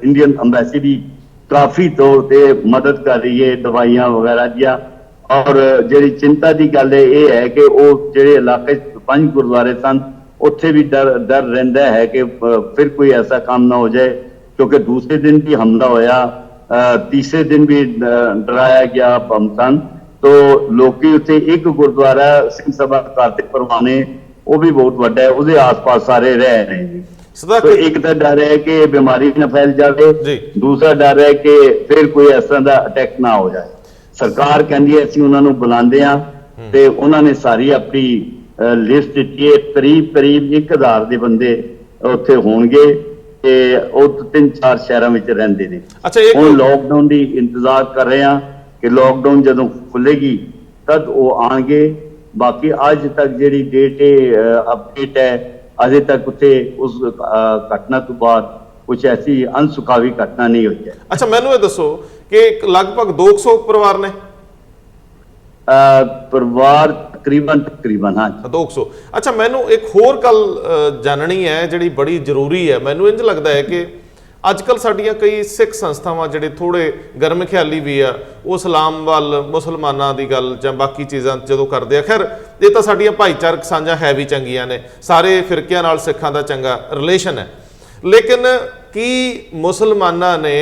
ਇੰਡੀਅਨ ਅੰਬੈਸੀ ਵੀ ਕਾਫੀ ਤੌਰ ਤੇ ਮਦਦ ਕਰ ਰਹੀ ਹੈ ਦਵਾਈਆਂ ਵਗੈਰਾ ਦੀਆਂ। ਔਰ ਜਿਹੜੀ ਚਿੰਤਾ ਦੀ ਗੱਲ ਇਹ ਹੈ ਕਿ ਉਹ ਜਿਹੜੇ ਇਲਾਕੇ 5 ਗੁਰਦੁਆਰੇ ਸਨ ਉੱਥੇ ਵੀ ਡਰ ਰਹਿੰਦਾ ਹੈ ਕਿ ਫਿਰ ਕੋਈ ਐਸਾ ਕੰਮ ਨਾ ਹੋ ਜਾਏ, ਕਿਉਂਕਿ ਦੂਸਰੇ ਦਿਨ ਵੀ ਹਮਲਾ ਹੋਇਆ, ਤੀਸਰੇ ਦਿਨ ਵੀ ਡਰਾਇਆ ਗਿਆ ਬੰਸਨ। तो लोकी उत्थे एक गुरुद्वारा सिंह सभा करते परवाने वो भी बहुत बड़ा है, उसके आस पास सारे रह रहे हैं। तो एक तो डर है कि बीमारी न फैल जाए, दूसरा डर है कि फिर कोई इस तरह का अटैक ना हो जाए। सरकार कहती है असीं उन्हां नूं बुलांदे हां ते उन्हां ने सारी अपनी लिस्ट दित्ती है, करीब 1000 दे बंदे उत्थे होणगे ते ਉਹ 3-4 शहरों में रहंदे ने। अच्छा, हुण लॉकडाउन दी इंतजार कर रहे हैं कि लॉकडाउन जदों खुलेगी तद वो आएंगे। बाकी अज तक जी डेट अपडेट है, अजे तक उत्थे उस घटना तो बाद कुछ ऐसी अनसुखावी घटना नहीं हुई है। अच्छा, मैनू ये दसो कि लगभग 200 परिवार ने परिवार तकरीबन हाँ 200। अच्छा, मैनू एक होर गल जाननी है जिहड़ी बड़ी जरूरी है। मैनू इंज लगता है कि अजकल साडियां कई सिख संस्थावां जिहड़े थोड़े गर्म ख्याली भी आ, वो इस्लाम वाल मुसलमानां दी गल जां बाकी चीज़ां जदों करदे आ। खैर ये तां साडियां भाईचारक साਂਝਾਂ है भी चंगियां ने, सारे फिरकियां नाल सिखां दा चंगा रिलेशन है, लेकिन की मुसलमानां ने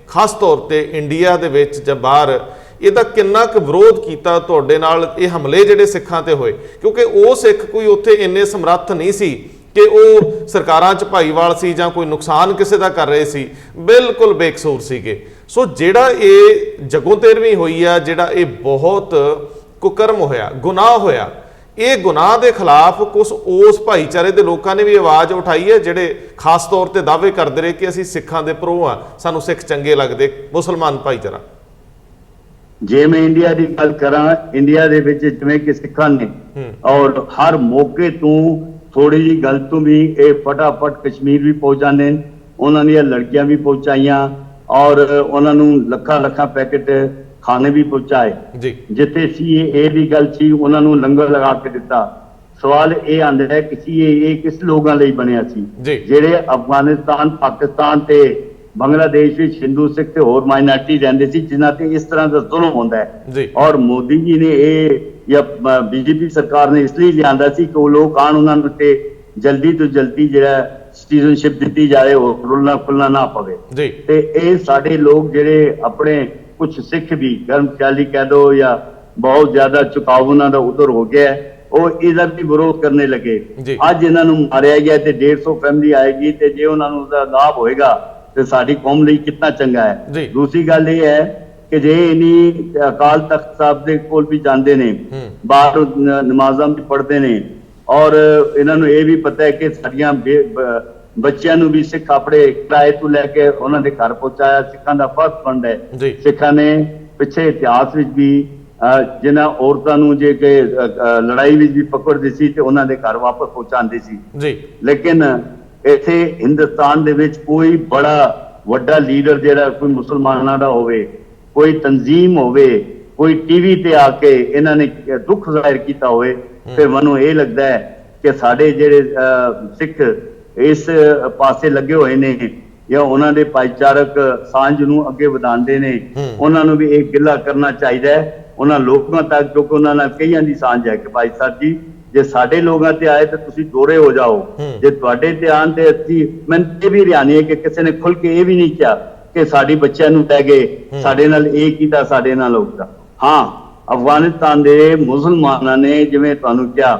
खास तौर ते इंडिया दे विच जां बाहर ਇਹਦਾ ਕਿੰਨਾ ਕੁ ਵਿਰੋਧ ਕੀਤਾ ਤੁਹਾਡੇ ਨਾਲ ਇਹ ਹਮਲੇ ਜਿਹੜੇ ਸਿੱਖਾਂ ਤੇ ਹੋਏ? ਕਿਉਂਕਿ ਉਹ ਸਿੱਖ ਕੋਈ ਉੱਥੇ ਇੰਨੇ ਸਮਰੱਥ ਨਹੀਂ ਸੀ ਕਿ ਉਹ ਸਰਕਾਰਾਂ 'ਚ ਭਾਈਵਾਲ ਸੀ ਜਾਂ ਕੋਈ ਨੁਕਸਾਨ ਕਿਸੇ ਦਾ ਕਰ ਰਹੇ ਸੀ, ਬਿਲਕੁਲ ਬੇਕਸੂਰ ਸੀਗੇ। ਸੋ ਜਿਹੜਾ ਇਹ ਜਗੋਂ ਤੇਰਵੀਂ ਹੋਈ ਆ, ਜਿਹੜਾ ਇਹ ਬਹੁਤ ਕੁਕਰਮ ਹੋਇਆ, ਗੁਨਾਹ ਹੋਇਆ, ਇਹ ਗੁਨਾਹ ਦੇ ਖਿਲਾਫ ਕੁਝ ਉਸ ਭਾਈਚਾਰੇ ਦੇ ਲੋਕਾਂ ਨੇ ਵੀ ਆਵਾਜ਼ ਉਠਾਈ ਹੈ ਜਿਹੜੇ ਖਾਸ ਤੌਰ ਤੇ ਦਾਅਵੇ ਕਰਦੇ ਰਹੇ ਕਿ ਅਸੀਂ ਸਿੱਖਾਂ ਦੇ ਪ੍ਰੋ ਆ, ਸਾਨੂੰ ਸਿੱਖ ਚੰਗੇ ਲੱਗਦੇ, ਮੁਸਲਮਾਨ ਭਾਈਚਾਰਾ। ਜੇ ਮੈਂ ਇੰਡੀਆ ਦੀ ਗੱਲ ਕਰਾਂ, ਇੰਡੀਆ ਦੇ ਵਿੱਚ ਜਿਵੇਂ ਕਿ ਸਿੱਖਾਂ ਨੇ ਔਰ ਹਰ ਮੌਕੇ ਤੋਂ ਥੋੜੀ ਜਿਹੀ ਗੱਲ ਤੋਂ ਵੀ ਇਹ ਫਟਾਫਟ ਕਸ਼ਮੀਰ ਵੀ ਪਹੁੰਚ ਜਾਂਦੇ ਨੇ, ਉਹਨਾਂ ਦੀਆਂ ਲੜਕੀਆਂ ਵੀ ਪਹੁੰਚਾਈਆਂ ਔਰ ਉਹਨਾਂ ਨੂੰ ਲੱਖਾਂ ਪੈਕੇਟ ਖਾਣੇ ਵੀ ਪਹੁੰਚਾਏ। ਜਿੱਥੇ ਸੀ ਇਹ ਵੀ ਗੱਲ ਸੀ, ਉਹਨਾਂ ਨੂੰ ਲੰਗਰ ਲਗਾ ਕੇ ਦਿੱਤਾ। ਸਵਾਲ ਇਹ ਆਉਂਦਾ ਹੈ ਕਿ ਇਹ ਕਿਸ ਲੋਕਾਂ ਲਈ ਬਣਿਆ ਸੀ? ਜਿਹੜੇ ਅਫਗਾਨਿਸਤਾਨ, ਪਾਕਿਸਤਾਨ ਤੇ बांग्लादेश में हिंदू सिख ते होर माइनॉरिटी रहंदे सी जिन्हां ते इस तरह का जुल्म होंदा है। और मोदी जी ने या बीजेपी सरकार ने इसलिए लियांदा सी कि वो लोग आन उन्हां ते जल्दी तो जल्दी जिहड़ा सिटीजनशिप दित्ती जाए, रुलना खुलना ना पवे। ते ये साडे लोग जिहड़े अपने कुछ सिख भी गर्म ख्याली कह दो या बहुत ज्यादा झुकाव उन्हां दा उधर हो गया है, वो इहदा भी विरोध करने लगे। अज इन्हां नूं मारिया गया ते 150 फैमिली आएगी ते जे उन्हां नूं उहदा लाभ होएगा ਤੇ ਸਾਡੀ ਕੌਮ ਲਈ ਕਿੰਨਾ ਚੰਗਾ ਹੈ। ਦੂਸਰੀ ਗੱਲ ਇਹ ਹੈ ਕਿ ਜੇ ਇਨੀ ਅਕਾਲ ਤਖਤ ਸਾਹਿਬ ਦੇ ਕੋਲ ਵੀ ਜਾਂਦੇ ਨੇ, ਬਾਹਰ ਨਮਾਜ਼ਾਂ ਵੀ ਪੜ੍ਹਦੇ ਨੇ ਔਰ ਇਹਨਾਂ ਨੂੰ ਇਹ ਵੀ ਪਤਾ ਹੈ ਕਿ ਸਾਡੀਆਂ ਬੱਚਿਆਂ ਨੂੰ ਵੀ ਸਿੱਖ ਆਪਣੇ ਕਿਰਾਏ ਤੋਂ ਲੈ ਕੇ ਉਹਨਾਂ ਦੇ ਘਰ ਪਹੁੰਚਾਇਆ, ਸਿੱਖਾਂ ਦਾ ਫਰਜ਼ ਬਣਦਾ ਹੈ। ਸਿੱਖਾਂ ਨੇ ਪਿੱਛੇ ਇਤਿਹਾਸ ਵਿੱਚ ਵੀ ਜਿਨ੍ਹਾਂ ਔਰਤਾਂ ਨੂੰ ਜੇ ਕਿ ਲੜਾਈ ਵਿੱਚ ਵੀ ਪਕੜਦੇ ਸੀ ਤੇ ਉਹਨਾਂ ਦੇ ਘਰ ਵਾਪਸ ਪਹੁੰਚਾਉਂਦੇ ਸੀ। ਲੇਕਿਨ ਇੱਥੇ ਹਿੰਦੁਸਤਾਨ ਦੇ ਵਿੱਚ ਕੋਈ ਬੜਾ ਵੱਡਾ ਲੀਡਰ ਜਿਹੜਾ ਕੋਈ ਮੁਸਲਮਾਨਾਂ ਦਾ ਹੋਵੇ, ਕੋਈ ਤਨਜ਼ੀਮ ਹੋਵੇ, ਕੋਈ ਟੀਵੀ ਤੇ ਆ ਕੇ ਇਹਨਾਂ ਨੇ ਦੁੱਖ ਜ਼ਾਹਿਰ ਕੀਤਾ ਹੋਵੇ, ਫਿਰ ਮੈਨੂੰ ਇਹ ਲੱਗਦਾ ਹੈ ਕਿ ਸਾਡੇ ਜਿਹੜੇ ਸਿੱਖ ਇਸ ਪਾਸੇ ਲੱਗੇ ਹੋਏ ਨੇ ਜਾਂ ਉਹਨਾਂ ਦੇ ਭਾਈਚਾਰਕ ਸਾਂਝ ਨੂੰ ਅੱਗੇ ਵਧਾਉਂਦੇ ਨੇ, ਉਹਨਾਂ ਨੂੰ ਵੀ ਇਹ ਗਿੱਲਾ ਕਰਨਾ ਚਾਹੀਦਾ ਹੈ ਉਹਨਾਂ ਲੋਕਾਂ ਤੱਕ, ਕਿਉਂਕਿ ਉਹਨਾਂ ਨਾਲ ਕਈਆਂ ਦੀ ਸਾਂਝ ਹੈ ਕਿ ਭਾਈ ਸਾਹਿਬ ਜੀ ਜੇ ਸਾਡੇ ਲੋਕਾਂ ਤੇ ਆਏ ਤਾਂ ਤੁਸੀਂ ਦੋਰੇ ਹੋ ਜਾਓ, ਜੇ ਤੁਹਾਡੇ ਤੇ ਆਣ ਤੇ ਅਸੀਂ ਮੈਨੂੰ ਇਹ ਵੀ ਰਿਆਨੀ ਹੈ ਕਿ ਕਿਸੇ ਨੇ ਖੁੱਲ ਕੇ ਇਹ ਵੀ ਨਹੀਂ ਕਿਹਾ कि साडी बच्चों नूं लै गए, साडे नाल ये कीता, साडे नाल हो गया। हाँ, अफगानिस्तान दे मुसलमानां ने जिवें तुहानूं कहा,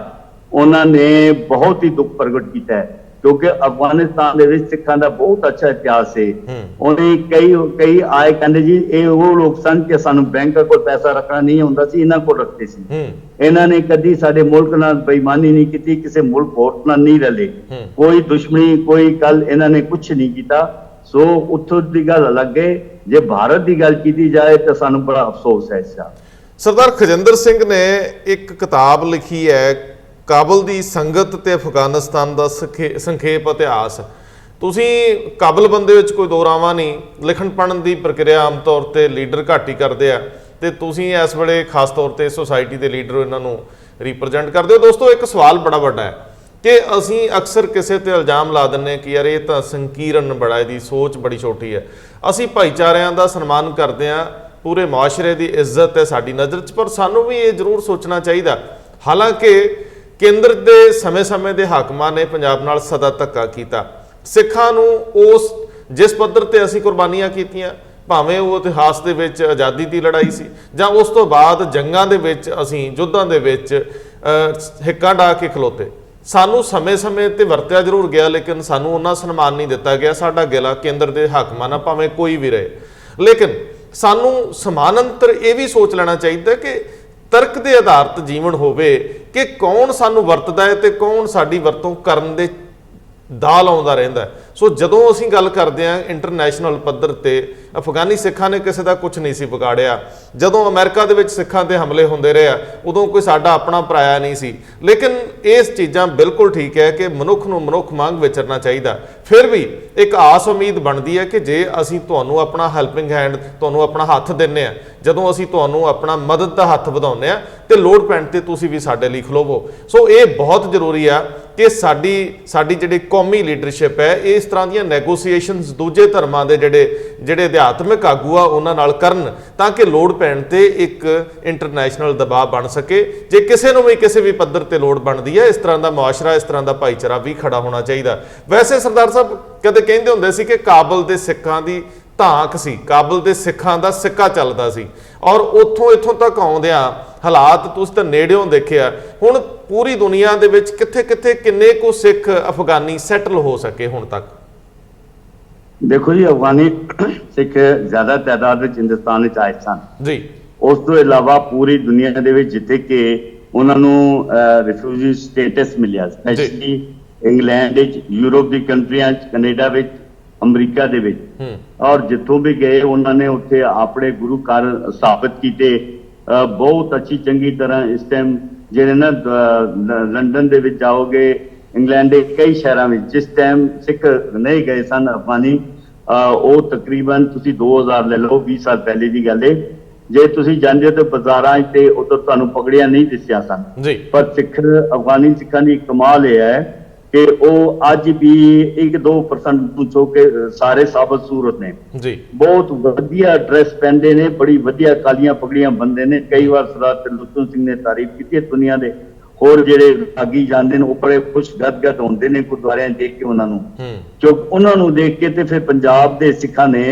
उन्होंने बहुत ही दुख प्रगट किया है, क्योंकि अफगानिस्तान दे विच सिखां दा बहुत अच्छा इतिहास है। उन्हें कई आए कहते जी ये वो लोग सन कि सानू बैंक कोल पैसा रखना नहीं आउंदा सी, इन्हां कोल रखते सी। इन्हां ने कदी साडे मुल्क नाल बेईमानी नहीं की, किसी मुल्क होर नाल नहीं रले, कोई दुश्मनी कोई गल इन्हां ने कुछ नहीं किया। सो उत्थों दी गल अलग है, जे भारत की गल की जाए तो सानू बड़ा अफसोस है। सरदार खजिंदर सिंह ने एक किताब लिखी है, काबुल दी संगत ते अफगानिस्तान दा संखेप इतिहास। तुसीं काबुल बंदे विच कोई दो रावां नहीं, लिखण पढ़न दी प्रक्रिया आम तौर ते लीडर घट ही करदे आ, ते तुसीं इस वेले खास तौर ते सोसाइटी दे लीडर इन्हां नूं रिप्रजेंट करदे हो। दोस्तों, एक सवाल बड़ा वड्डा है कि असीं अक्सर किसी ते इल्जाम ला दिंदे कि यार ये तां संकीर्ण बड़ा, इहदी सोच बड़ी छोटी है। असीं भाईचारिਆਂ ਦਾ सन्मान करदे आ, पूरे मुआशरे की इज्जत है साडी नज़र च, पर सानू भी ये जरूर सोचना चाहिए। हालांकि केंद्र के समय समय के हाकमां ने पंजाब नाल सदा धक्का किया, सिखां नूं उस जिस पद्धर ते असीं कुर्बानियां कीतियां, भावें वो इतिहास दे विच आज़ादी की लड़ाई सी जां उस तो बाद जंगां दे विच असीं युद्धां दे विच हिक्कां डा के खलोते, सानू समय समय ते वरत्या जरूर गया, लेकिन सानू उन्ना सन्मान नहीं दिता गया। साडा गिला केंद्र के हाकमां नाल भावें कोई भी रहे, लेकिन सानू समानांतर ये भी सोच लेना चाहिए कि तर्क के आधारित जीवन होवे कि कौन सानू वरतदा है ते कौन साडी वरतों करन दे दाल आउंदा रहिंदा है। सो जदों असीं गल करदे आ इंटरनैशनल पद्धर ते अफगानी सिखां ने किसी का कुछ नहीं सी बिगाड़िया, जदों अमेरिका दे विच सिखां ते हमले हुंदे रहे उदों कोई साडा अपना पराया नहीं सी। लेकिन इस चीज़ां बिल्कुल ठीक है कि मनुख नूं मनुख वांग विचरना चाहिए। फिर भी एक आस उम्मीद बनती है कि जे असीं तुहानूं अपना हैल्पिंग हैंड, तुहानूं अपना हत्थ दिंदे आ, जदों असीं तुहानूं अपना मदद दा हत्थ वधाउने आ ते लोड़ पैण ते तुसीं भी साडे लई खलोवो। सो ये बहुत जरूरी है कि साडी जिहड़ी कौमी लीडरशिप है इस तरह दी नैगोसीएशनस दूजे धर्मां दे जिहड़े अध्यात्मिक आगू आ उन्हां नाल करन, ताकि लोड़ पैण ते एक इंटरनैशनल दबाव बन सके। जे किसी नूं भी किसी भी पद्धर ते लोड़ बनदी है, इस तरह का मुआशरा, इस तरह का भाईचारा भी खड़ा होना चाहिए। वैसे सरदार साहब कदे कहिंदे हुंदे सी कि काबुल दे सिखां दी धाक सी, काबुल दे सिखां दा सिक्का चलदा सी, और उत्थों इत्थों तक आउंदियां हालात तुसीं तां नेड़ियों देखिआ, हुण पूरी दुनिया दे विच कित्थे कित्थे किन्ने को सिख अफगानी सैटल हो सके हुण तक? देखो जी, अफगानी सिख ज्यादा तादाद विच हिंदुस्तान विच आए सन जी। उस तो इलावा पूरी दुनिया दे विच जिथे कि उन्हां नूं रिफ्यूजी स्टेटस मिलिया, स्पैशली इंग्लैंड विच, यूरोप दी कंट्रियां च, कनेडा विच, अमरीका दे विच, और जिथों भी गए उन्होंने उत्थे अपने गुरु घर स्थापित किए। बहुत अच्छी चंगी तरह इस टाइम जिहड़े ना लंडन दे विच जाओगे, इंग्लैंड के कई शहरों में जिस टाइम सिख नहीं गए सन अफगानी, वो तकरीबन तुसी 2000 ले लो, 20 साल पहले की गल है। जे तुसी जांदे तो बाजारां ते उधर तुहानूं पगड़ियां नहीं दिसिया सन, पर सिख अफगानी सिखां दी कमाल है कि वो अज भी 1-2% पूछो कि सारे साबत सूरत ने जी, बहुत वधिया ड्रेस पहनते ने, बड़ी वधिया कालियां पगड़ियां बंदे ने। कई बार सरदार तिलवंत सिंह ने तारीफ की दुनिया के होर जिहड़े रागी जांदे ने वो बड़े खुश गदगद होंदे ने गुरुद्वारियां देख के उन्होंने, जो उन्होंने देख के ते फिर पंजाब दे सिखां ने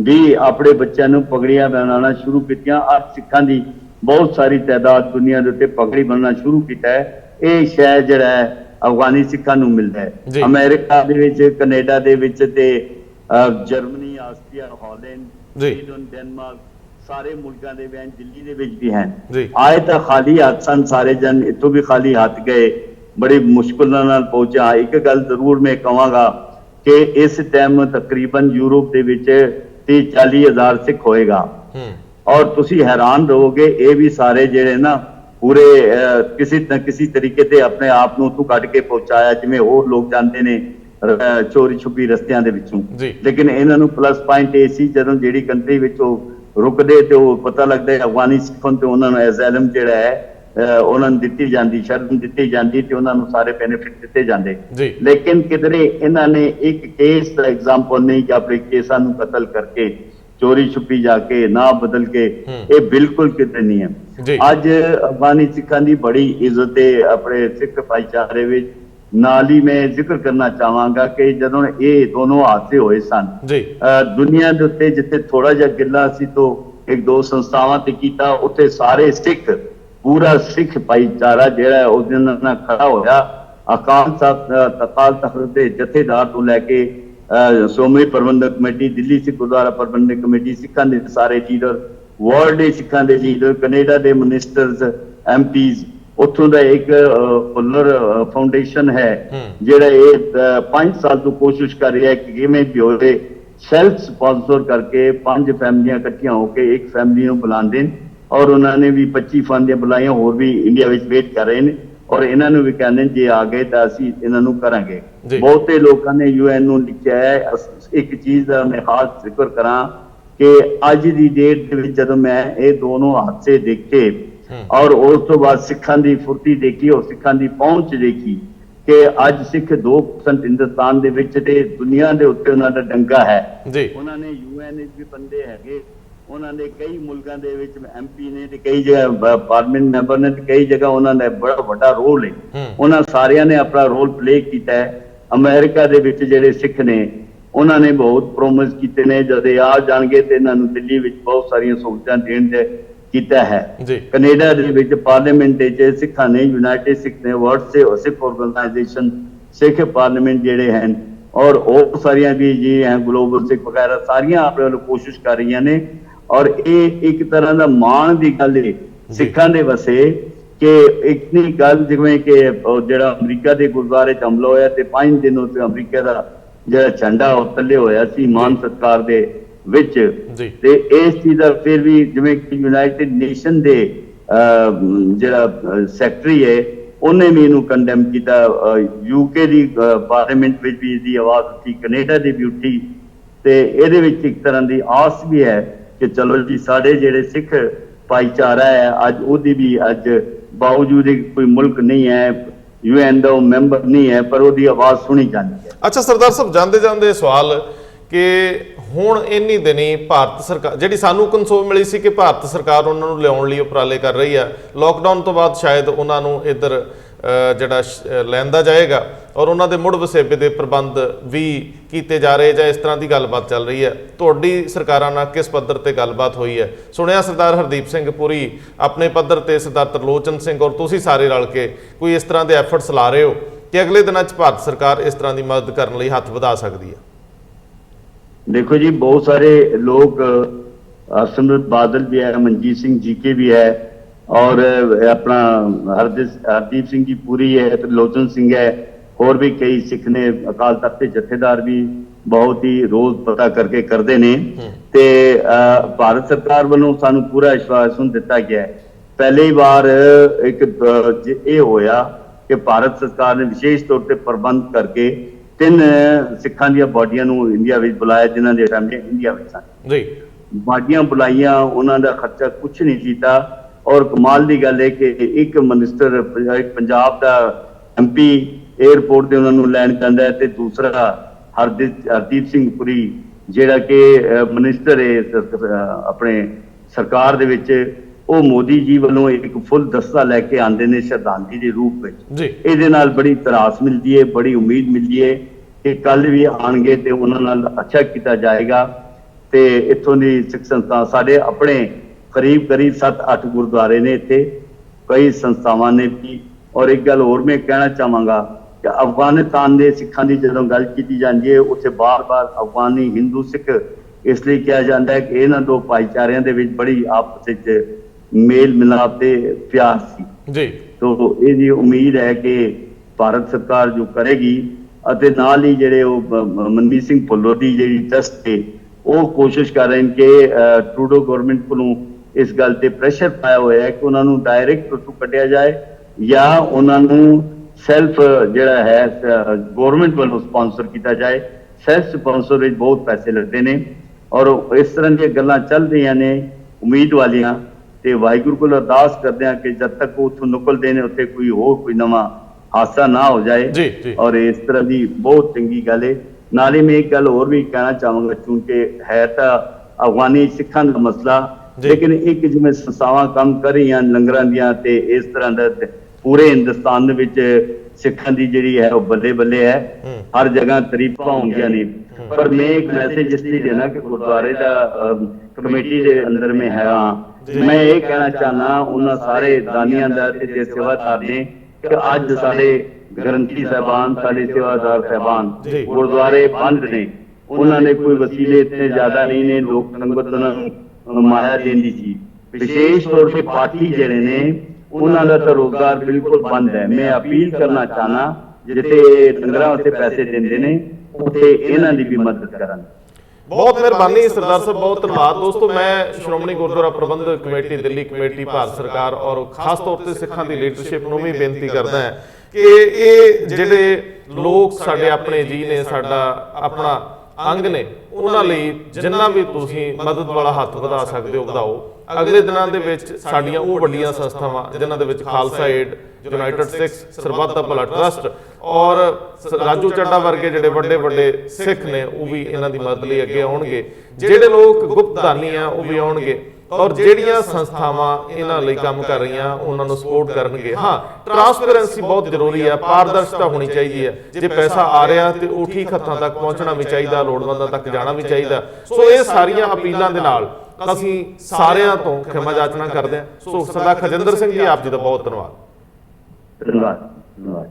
भी अपने बच्चों नूं पगड़ियां बनाना शुरू कीतियां। अज सिखां दी बहुत सारी तादाद दुनिया दे उत्ते पगड़ी बनना शुरू किया है। ये शायद जिहड़ा है अफगानी सिखां नूं मिलदा है। अमेरिका दे विच, कनेडा दे विच ते Germany, Austria, Holland, Sweden, Denmark, सारे मुल्कां दे वैन दिल्ली दे विच भी हैं। आए तो खाली हाथ सन सारे जन, इत्थों भी खाली हाथ गए, बड़ी मुश्किल नाल पहुंचा। एक गल जरूर मैं कहांगा कि इस टाइम तकरीबन यूरोप दे विच 30-40 हज़ार सिख होएगा, और तुसी हैरान रहोगे ये भी सारे जिहड़े ना पूरे किसी न किसी तरीके से अपने आप नूं उत्थों कढ के पहुंचाया, जिवें होर लोग जांदे ने चोरी छुपी रस्तियां दे विचों। लेकिन इन्हां नूं प्लस पॉइंट ये सी जदों जिहड़ी कंट्री विच रुकदे ते पता लगदा है अफगानी सिखां ते उन्हां नूं एज़ाइलम जिहड़ा है उन्हां नूं दित्ती जांदी, शरण दित्ती जांदी ते उन्हां नूं सारे बेनिफिट दित्ते जांदे। लेकिन किधरे इन्हां ने एक केस दा एग्जाम्पल नहीं कि अपने केसां नूं कतल करके चोरी छुपी जाके ना बदल के, ये बिल्कुल किधरे नहीं है। अज अफगानी सिखां दी बड़ी इज्जत है अपने सिख भाईचारे विच, नाल ही मैं जिक्र करना चाहांगा कि जदों ये दोनों हादसे होए सन दुनिया के उत्ते जिथे थोड़ा जिहा गिला सी तो एक दो संस्थावां ते कीता, उत्थे सारे सिख पूरा सिख भाईचारा जिहड़ा उहदे नाल खड़ा होया। अकाल तख्त दे जथेदार तो लैके श्रोमणी प्रबंधक कमेटी, दिल्ली सिख गुरुद्वारा प्रबंधक कमेटी, सिखां दे सारे लीडर, वर्ल्ड दे सिखां दे लीडर, कनेडा दे मिनिस्टर्स, एमपीज, उत्थों का एक फुलर फाउंडेशन है जिहड़ा ये 5 साल तो कोशिश कर रहा है कि किवें भी होवे सैल्फ स्पॉन्सर करके 5 फैमिलियां इकट्ठियां होकर एक फैमिली को बुलाते हैं और उन्होंने भी 25 फैमिलियां बुलाइया, होर भी इंडिया में वेट कर रहे हैं और इन्होंने भी कहते जे आ गए तो असी इन्हों करांगे। बहुते लोगों ने UN नूं लिखिया है। एक चीज का मैं खास जिक्र करा कि अज की डेट जब मैं ये दोनों हादसे देखे और उस तो बाद सिखां दी फुर्ती देखी और सिखां दी पहुंच देखी कि अज सिख 2% हिंदुस्तान दे विच ते दुनिया दे उत्ते उन्हां दा डंगा है। उन्होंने UN भी बंदे हैगे, उन्होंने कई मुल्कां दे विच MP ने ते कई जगह पार्लियामेंट मैंबर ने ते कई जगह उन्होंने बड़ा बड़ा रोल है। उन्हां सारियां ने अपना रोल प्ले कीता है। अमेरिका दे विच जिहड़े सिख ने उन्होंने बहुत प्रोमिस कीते ने जद आ जाणगे ते इन्हां नूं दिल्ली विच बहुत सारियां सहूलतां देण दे कीता है। कनेडा दे विच पार्लीमेंट दे सिखां ने, यूनाइटेड सिख ने, वर्ल्ड से सिख ऑर्गेनाइजेशन, सिख पार्लीमेंट जेडे हैं और और सारियां भी जी हैं ग्लोबल सिख वगैरह सारियां अपने वालों कोशिश कर रही ने और ये एक तरह का मान की गल है सिखां दे वसे कि इतनी गल जिवें कि जिहड़ा अमरीका के गुरुद्वारे च हमला होया ते 5 दिन उत्ते अमरीका का जिहड़ा झंडा थल्ले होया सी मान सत्कार दे विच ते इस चीज का फिर भी जिवें कि यूनाइटेड नेशन दे जिहड़ा सैकटरी है उन्हें भी इनू कंडेम किया। UK की पार्लीमेंट में भी इसकी आवाज उठी, कनेडा की भी उठी ते इहदे विच एक तरह की आस भी है कि चलो जी साडे जिहड़े सिख भाईचारा है अज उहदी भी अज बावजूद कोई मुल्क नहीं है UN का मैंबर नहीं है पर उहदी आवाज सुनी जाती है। अच्छा सरदार साहब जांदे जांदे सवाल कि हुण इन्नी दिनी भारत सरकार जिहड़ी सानू कंसोल मिली सी कि भारत सरकार उन्हां नूं लिआउण लई उपराले कर रही है, लॉकडाउन तो बाद शायद उन्हां नूं इधर जिहड़ा लैंदा जाएगा और उन्हां दे मुड़ वसेबे दे प्रबंध भी कीते जा रहे जां इस तरह की गलबात चल रही है। तुहाडी सरकारां नाल किस पद्धर ते गलबात हुई है? सुनिया सरदार हरदीप सिंह पुरी अपने पद्धर ते सरदार तरलोचन सिंह और तुसीं सारे रल के कोई इस तरह के एफर्ट्स ला रहे हो कि अगले दिनों च भारत सरकार इस तरह की मदद करने लई हत्थ वधा सकती है? देखो जी बहुत सारे लोग सिमरत बादल भी है, मनजीत सिंह GK भी है और अपना हरदीप सिंह जी पुरी है, त्रिलोचन सिंह है, और भी कई सिख ने, अकाल तख्त के जथेदार भी बहुत ही रोज पता करके करते ने ते भारत सरकार वालों सानू पूरा आश्वासन दिता गया है। पहली बार एक ये होया कि भारत सरकार ने विशेष तौर पर प्रबंध करके 3 सिखां दी बॉडियां नूं इंडिया विच बुलाया जिन्हां दी फैमिली इंडिया विच सन। बॉडियां बुलाइयां, उन्हां दा खर्चा कुछ नहीं कीता और कमाल की गल है कि एक मिनिस्टर एक पंजाब का MP एयरपोर्ट से उन्होंने लैंड करता है, दूसरा हरदीप सिंह पुरी जिहड़ा कि मिनिस्टर है अपने सरकार दे विच, वो मोदी जी वालों एक फुल दस्ता लैके आते हैं श्रद्धांजलि के रूप में। इहदे नाल बड़ी तरास मिलती है, बड़ी उम्मीद मिलती है कि कल भी आएंगे तो उन्होंने अच्छा किया जाएगा। तो इत्थों की सिख संस्था साढ़े अपने करीब 7-8 गुरुद्वारे ने इत्थे, कई संस्थावां ने भी। और एक गल होर मैं कहना चाहांगा कि अफगानिस्तान के सिखां की जदों गल की जाती है उत्थे बार बार अफगानी हिंदू सिख इसलिए कहा जाता है कि इन्हां दो भाईचारियां दे विच बड़ी आपस विच मेल मिलाप ते प्यार सी। तो ये उम्मीद है कि भारत सरकार जो करेगी अते नाल ही जिहड़े मनमीत सिंह भुल्लर दी जिहड़ी ट्रस्ट है वो कोशिश कर रहे हैं कि ट्रूडो गवर्नमेंट को इस गल ते प्रेशर पाया हुआ है कि उन्होंने डायरैक्ट उत्थों कढ़िया जाए या उन्होंने सैल्फ जिहड़ा है गवर्नमेंट वालों स्पॉन्सर किया जाए। सैल्फ स्पॉन्सर में बहुत पैसे लगते हैं और इस तरह दी गल्लां चल रही ने उम्मीद वालियां। ते वाहिगुरू को अरदास करते हैं कि जब तक वो उत्थों निकलते हैं उत्थे कोई नवा हादसा ना हो जाए। और इस तरह की बहुत चंगी गल है। नाले में एक गल और भी कहना चाहूँगा, चूंकि है तो अफगानी सिखां का मसला, लेकिन एक जिवें संस्थावां काम कर रही हैं लंगरां दियां ते इस तरह ਪੂਰੇ ਹਿੰਦੁਸਤਾਨ ਦੇ ਵਿੱਚ ਸਿੱਖਾਂ ਦੀ ਜਿਹੜੀ ਹੈ ਉਹ ਬੱਲੇ ਬੱਲੇ ਹੈ, ਹਰ ਜਗ੍ਹਾ ਤਾਰੀਫਾਂ ਹੁੰਦੀਆਂ ਨੇ। ਪਰ ਮੈਂ ਇੱਕ ਮੈਸੇਜ ਇਸ ਲਈ ਦੇਣਾ ਕਿ ਗੁਰਦੁਆਰੇ ਦਾ ਕਮੇਟੀ ਦੇ ਅੰਦਰ ਮੈਂ ਹੈਗਾ, ਮੈਂ ਇਹ ਕਹਿਣਾ ਚਾਹਨਾ ਉਹਨਾਂ ਸਾਰੇ ਦਾਨੀਆਂ ਦਾ ਤੇ ਸੇਵਾਦਾਰ ਨੇ ਕਿ ਅੱਜ ਸਾਡੇ ਗ੍ਰੰਥੀ ਸਾਹਿਬਾਨ, ਸਾਡੇ ਸੇਵਾਦਾਰ ਸਾਹਿਬਾਨ ਗੁਰਦੁਆਰੇ ਬੰਦ ਨੇ, ਉਹਨਾਂ ਨੇ ਕੋਈ ਵਸੀਲੇ ਇਤਨੇ ਜ਼ਿਆਦਾ ਨਹੀਂ ਨੇ, ਲੋਕ ਸੰਗਤ ਉਹਨਾਂ ਨੂੰ ਮਾਇਆ ਦੇਂਦੀ ਸੀ। ਵਿਸ਼ੇਸ਼ ਤੌਰ ਤੇ ਪਾਠੀ ਜਿਹੜੇ ਨੇ ਉਹਨਾਂ ਦਾ ਤਾਂ ਰੋਜ਼ਗਾਰ ਬਿਲਕੁਲ ਬੰਦ ਹੈ। ਮੈਂ ਅਪੀਲ ਕਰਨਾ ਚਾਹਨਾ ਜਿੱਥੇ ਲੰਗਰਾਂ ਉੱਤੇ ਪੈਸੇ ਦਿੰਦੇ ਨੇ ਉੱਥੇ ਇਹਨਾਂ ਦੀ ਵੀ ਮਦਦ ਕਰਨ। ਬਹੁਤ ਮਿਹਰਬਾਨੀ ਸਰਦਾਰ ਸਾਹਿਬ, ਬਹੁਤ ਧੰਨਵਾਦ। ਦੋਸਤੋ, ਮੈਂ ਸ਼੍ਰੋਮਣੀ ਗੁਰਦੁਆਰਾ ਪ੍ਰਬੰਧਕ ਕਮੇਟੀ ਦਿੱਲੀ ਕਮੇਟੀ, ਭਾਰਤ ਸਰਕਾਰ ਔਰ ਖਾਸ ਤੌਰ ਤੇ ਸਿੱਖਾਂ ਦੀ ਲੀਡਰਸ਼ਿਪ ਨੂੰ ਵੀ ਬੇਨਤੀ ਕਰਦਾ ਹਾਂ ਕਿ ਇਹ ਜਿਹੜੇ ਲੋਕ ਸਾਡੇ ਆਪਣੇ ਜੀ ਨੇ, ਸਾਡਾ ਆਪਣਾ ਅੰਗ ਨੇ, ਉਹਨਾਂ ਲਈ ਜਿੰਨਾ ਵੀ ਤੁਸੀਂ ਮਦਦ ਵਾਲਾ ਹੱਥ ਵਧਾ ਸਕਦੇ ਹੋ ਵਧਾਓ। ਅਗਲੇ ਦਿਨਾਂ ਦੇ ਵਿੱਚ ਸਾਡੀਆਂ ਉਹ ਵੱਡੀਆਂ ਸੰਸਥਾਵਾਂ ਜਿਨ੍ਹਾਂ ਦੇ ਵਿੱਚ ਖਾਲਸਾ ਏਡ, ਯੂਨਾਈਟਿਡ ਸਿੱਖ, ਸਰਬੱਤ ਦਾ ਭਲਾ ਟਰਸਟ ਔਰ ਰਾਜੂ ਚੱਡਾ ਵਰਗੇ ਜਿਹੜੇ ਵੱਡੇ ਵੱਡੇ ਸਿੱਖ ਨੇ ਉਹ ਵੀ ਇਹਨਾਂ ਦੀ ਮਦਦ ਲਈ ਅੱਗੇ ਆਉਣਗੇ। ਜਿਹੜੇ ਲੋਕ ਗੁਪਤਦਾਨੀ ਆ ਉਹ ਵੀ ਆਉਣਗੇ ਔਰ ਜਿਹੜੀਆਂ ਸੰਸਥਾਵਾਂ ਇਹਨਾਂ ਲਈ ਕੰਮ ਕਰ ਰਹੀਆਂ ਉਹਨਾਂ ਨੂੰ ਸਪੋਰਟ ਕਰਨਗੇ। ਹਾਂ, ਟਰਾਂਸਪੇਰੈਂਸੀ ਬਹੁਤ ਜ਼ਰੂਰੀ ਹੈ, ਪਾਰਦਰਸ਼ਤਾ ਹੋਣੀ ਚਾਹੀਦੀ ਹੈ। ਜੇ ਪੈਸਾ ਆ ਰਿਹਾ ਤੇ ਉਹ ਠੀਕ ਹੱਥਾਂ ਤੱਕ ਪਹੁੰਚਣਾ ਵੀ ਚਾਹੀਦਾ, ਲੋੜਵੰਦਾਂ ਤੱਕ ਜਾਣਾ ਵੀ ਚਾਹੀਦਾ। ਸੋ ਇਹ ਸਾਰੀਆਂ ਅਪੀਲਾਂ ਦੇ ਨਾਲ ਅਸੀਂ ਸਾਰਿਆਂ ਤੋਂ ਖਿਮਾ ਜਾਚਨਾ ਕਰਦੇ ਹਾਂ। ਸੋ ਸਰਦਾਰ ਖਜਿੰਦਰ ਸਿੰਘ ਜੀ, ਆਪ ਜੀ ਦਾ ਬਹੁਤ ਧੰਨਵਾਦ। ਧੰਨਵਾਦ।